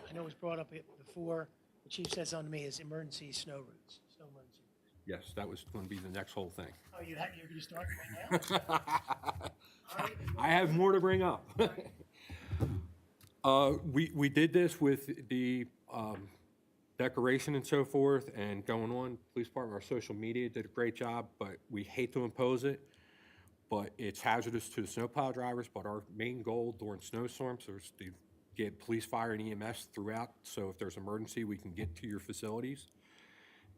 I know it was brought up before, the chief said something to me, is emergency snow routes, snow emergency. Yes, that was going to be the next whole thing. Oh, you're going to start right now? I have more to bring up. We did this with the decoration and so forth and going on. Police department, our social media did a great job, but we hate to impose it. But it's hazardous to the snowplow drivers. But our main goal during snowstorms is to get police, fire, and EMS throughout. So if there's emergency, we can get to your facilities.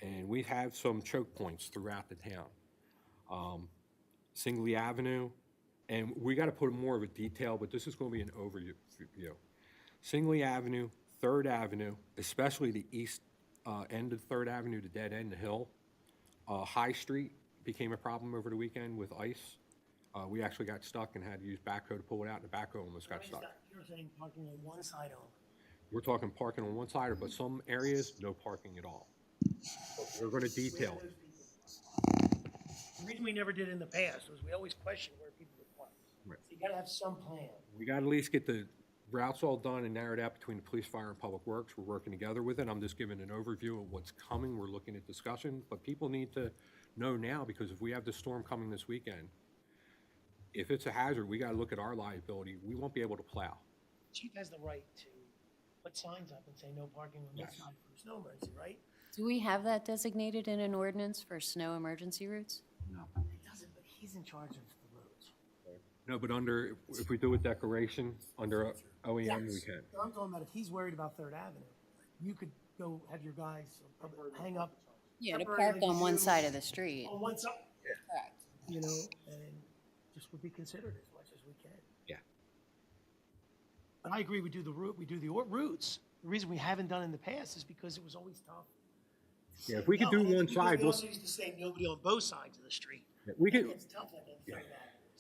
And we have some choke points throughout the town. Singley Avenue, and we got to put more of a detail, but this is going to be an overview. Singley Avenue, 3rd Avenue, especially the east end of 3rd Avenue, the dead end, the hill. High Street became a problem over the weekend with ice. We actually got stuck and had to use backhoe to pull it out, and the backhoe almost got stuck. You're saying parking on one side only. We're talking parking on one side, but some areas, no parking at all. We're going to detail it. The reason we never did in the past was we always questioned where people would park. Right. So you got to have some plan. We got to at least get the routes all done and narrowed out between the police, fire, and public works. We're working together with it. I'm just giving an overview of what's coming. We're looking at discussion, but people need to know now, because if we have the storm coming this weekend, if it's a hazard, we got to look at our liability. We won't be able to plow. Chief has the right to put signs up and say no parking on this side for snow emergency, right? Do we have that designated in an ordinance for snow emergency routes? No. It doesn't, but he's in charge of the roads. No, but under, if we do a declaration, under OEM, we can. I'm talking about if he's worried about 3rd Avenue, you could go have your guys hang up. Yeah, to park on one side of the street. On one side. Correct. You know, and just would be considered as much as we can. Yeah. But I agree, we do the routes. The reason we haven't done it in the past is because it was always tough. Yeah, if we could do one side, We also used to say nobody on both sides of the street. we could. It's tough on the 3rd Avenue.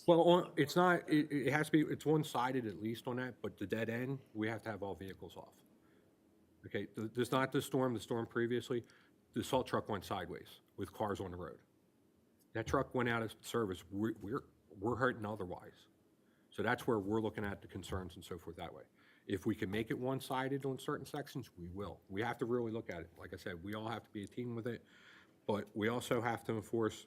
Well, it's not. It has to be. It's one-sided at least on that. But the dead end, we have to have all vehicles off. Okay, there's not the storm previously. The salt truck went sideways with cars on the road. That truck went out of service. We're hurting otherwise. So that's where we're looking at the concerns and so forth that way. If we can make it one-sided on certain sections, we will. We have to really look at it. Like I said, we all have to be a team with it, but we also have to enforce,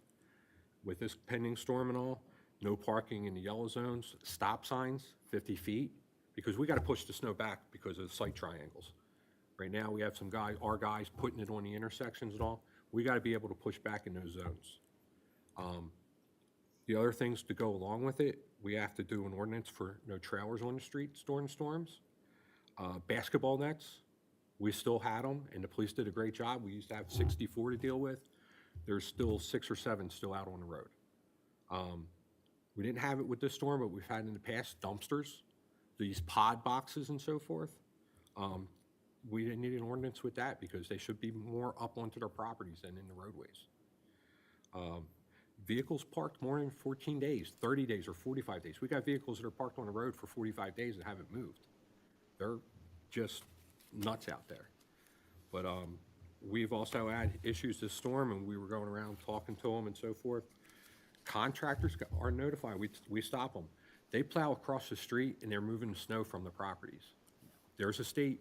with this pending storm and all, no parking in the yellow zones, stop signs, 50 feet, because we got to push the snow back because of the sight triangles. Right now, we have our guys putting it on the intersections and all. We got to be able to push back in those zones. The other things to go along with it, we have to do an ordinance for no trailers on the streets during storms. Basketball nets, we still had them, and the police did a great job. We used to have 64 to deal with. There's still 6 or 7 still out on the road. We didn't have it with this storm, but we've had in the past dumpsters, these pod boxes and so forth. We didn't need an ordinance with that because they should be more up onto their properties than in the roadways. Vehicles parked more than 14 days, 30 days, or 45 days. We got vehicles that are parked on the road for 45 days that haven't moved. They're just nuts out there. But we've also had issues this storm, and we were going around talking to them and so forth. Contractors are notified. We stop them. They plow across the street, and they're moving the snow from the properties. There's a state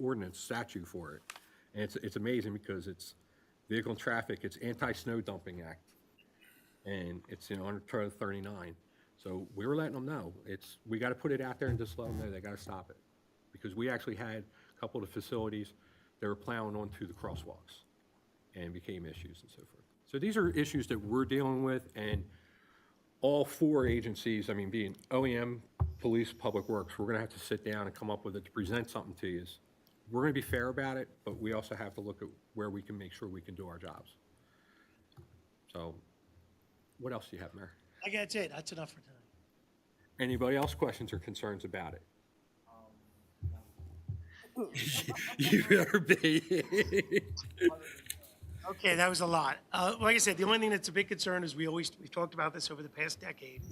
ordinance statute for it, and it's amazing because it's Vehicle and Traffic. It's Anti-Snow Dumping Act, and it's under Title 39. So we were letting them know we got to put it out there and just let them know they got to stop it, because we actually had a couple of the facilities that were plowing onto the crosswalks, and became issues and so forth. So these are issues that we're dealing with, and all 4 agencies, I mean, being OEM, police, public works, we're going to have to sit down and come up with it to present something to you. We're going to be fair about it, but we also have to look at where we can make sure we can do our jobs. So what else do you have, Mayor? I guess that's it. That's enough for tonight. Anybody else questions or concerns about it? You better be. Okay, that was a lot. Like I said, the only thing that's a big concern is we've talked about this over the past decade,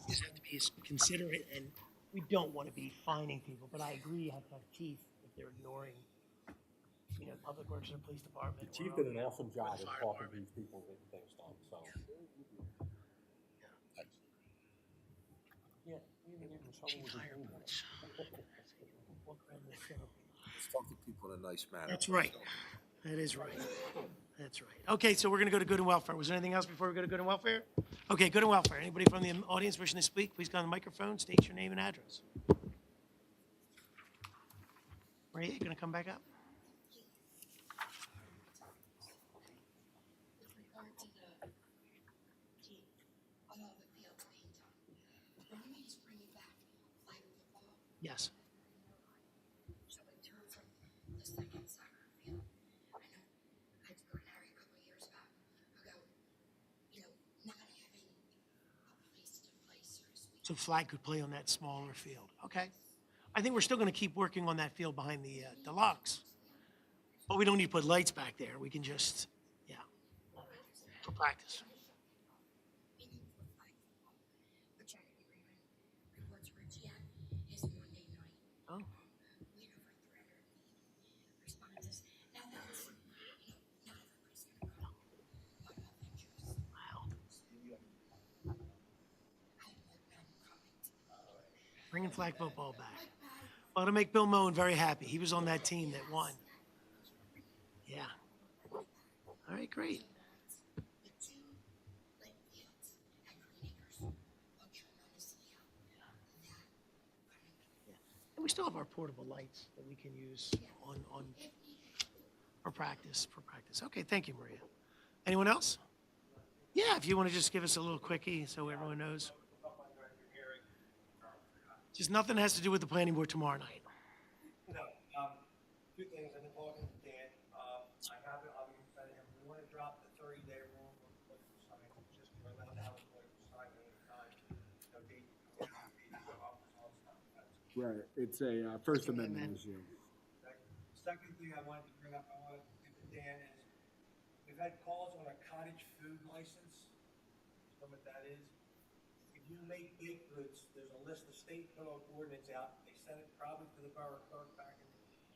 is have to be considerate, and we don't want to be fining people, but I agree you have to have teeth if they're ignoring, public works or police department. The chief or- did an awesome or job the of fire talking to department. these people, getting things done, so. Yeah, even getting in trouble with the team. Walk around the show. Let's talk to people in a nice manner. That's right. That is right. That's right. Okay, so we're going to go to good and welfare. Was there anything else before we go to good and welfare? Okay, good and welfare. Anybody from the audience wishing to speak, please go on the microphone, state your name and address. Maria, you going to come back up? With regard to the team on all the fields being done, Runnemede's bringing back flag football. Yes. So in terms of the second soccer field, I know I'd spoken to Harry a couple of years back about, not having a place to play, so to speak. So Flag could play on that smaller field. Okay. I think we're still going to keep working on that field behind the deluxe. But we don't need to put lights back there. We can just, for practice. Meaning for flag football, which I agree with. Reports Richie at is Monday night. Oh. We had over 300 responses. Now that's, not everybody's gonna come. But of interest. Wow. I had more men comment. Bringing flag football back. Well, to make Bill Moen very happy. He was on that team that won. Yeah. All right, great. The two lit fields at Green Acres will tremendously help. And we still have our portable lights that we can use on for practice. Okay, thank you, Maria. Anyone else? Yeah, if you want to just give us a little quickie so everyone knows. Just nothing has to do with the planning board tomorrow night. No, two things, I've been talking to Dan, I'll be excited, we wanna drop the 30-day rule for political sign, just we're allowed to have a political sign at any time, no date, all stuff, that's. Right, it's a First Amendment issue. Second thing I wanted to bring up, I wanted to give to Dan is, we've had calls on a cottage food license, you know what that is? If you make baked goods, there's a list of state and federal ordinance out, they sent it probably to the borough clerk back in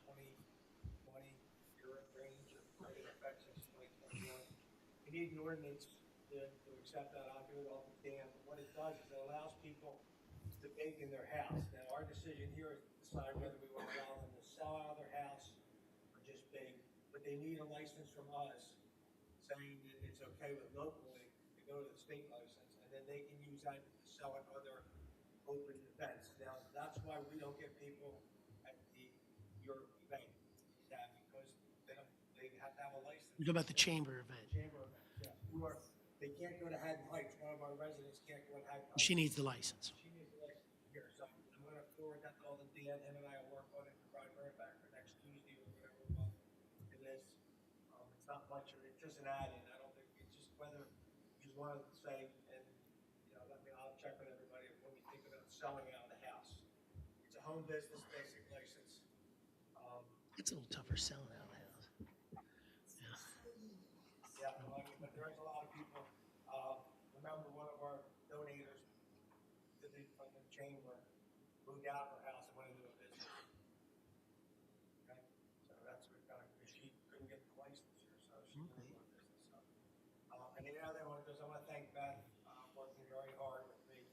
2020, year range, or it affects since 2021. You need an ordinance to accept that, I'll do it off of Dan, but what it does is it allows people to bake in their house. Now, our decision here is to decide whether we want to allow them to sell out of their house or just bake, but they need a license from us saying that it's okay with locally to go to the state license, and then they can use that to sell at other open events. Now, that's why we don't get people at your event, is that because they have to have a license. You're talking about the chamber event. Chamber event, yeah. Or they can't go to Haddon Heights, one of our residents can't go to Haddon Heights. She needs the license. She needs a license here, so I'm gonna forward that to all the Dan, him and I will work on it, provide her back for next Tuesday or whatever month it is. It's not much, it's just an add-in, I don't think, it's just whether you want to say, and, I'll check with everybody when we think about selling out of the house. It's a home business basic license. It's a little tougher selling out of the house. Yeah, but there's a lot of people, remember one of our donators from the chamber moved out of her house and went into a business. Okay, so that's what because she couldn't get the license here, so she moved into a business. So, and the other one is I want to thank Beth, working very hard with me.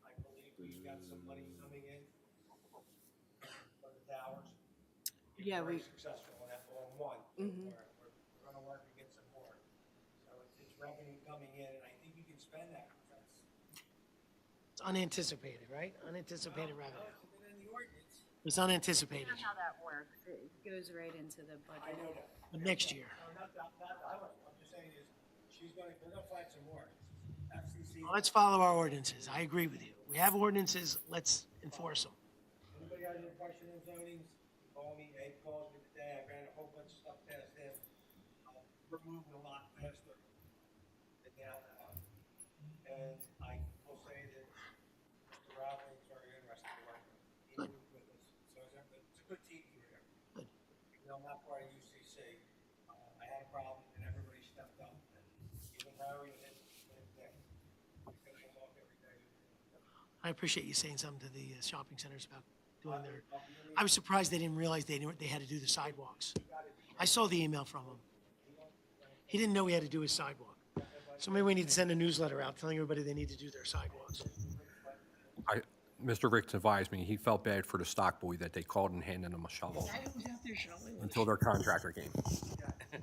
I believe we've got some money coming in from the towers. Yeah, Very we- successful on that, on one. Mhm. We're gonna work to get some more. So it's revenue coming in, and I think you can spend that, 'cause that's. It's unanticipated, right? Unanticipated revenue. It's been in the ordinance. It's unanticipated. You know how that works. It goes right into the budget. I know that. But next year. No, I'm just saying is, we're gonna find some more. FCC. Well, let's follow our ordinances. I agree with you. We have ordinances, let's enforce them. Anybody has any question in zonings, call me, Ed calls me today, I ran a whole bunch of stuff past him. We're moving a lot faster than now. And I will say that Mr. Robin is very interested in working. He moved with us, so it's a good team here. Good. I'm not part of UCC. I had a problem, and everybody I appreciate you saying something to the shopping centers about doing their, I was surprised they didn't realize they had to do the sidewalks. I saw the email from him. He didn't know he had to do his sidewalk. So maybe we need to send a newsletter out telling everybody they need to do their sidewalks. Mr. Ricks advised me, he felt bad for the stock boy that they called and handed him a shovel until their contractor came. The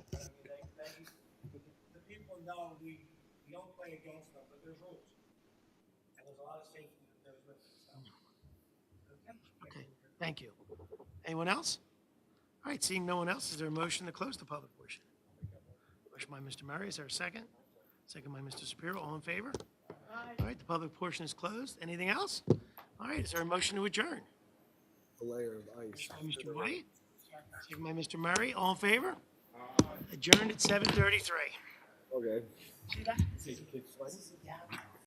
people know we don't play against them, but there's rules. And there's a lot of safety that goes with it, so. Okay, thank you. Anyone else? All right, seeing no one else, is there a motion to close the public portion? Motion by Mr. Murray, is there a second? Second by Mr. Shapiro, all in favor? All right, the public portion is closed. Anything else? All right, is there a motion to adjourn? A layer of ice. By Mr. White, second by Mr. Murray, all in favor? Adjourned at 7:33. Okay. See that?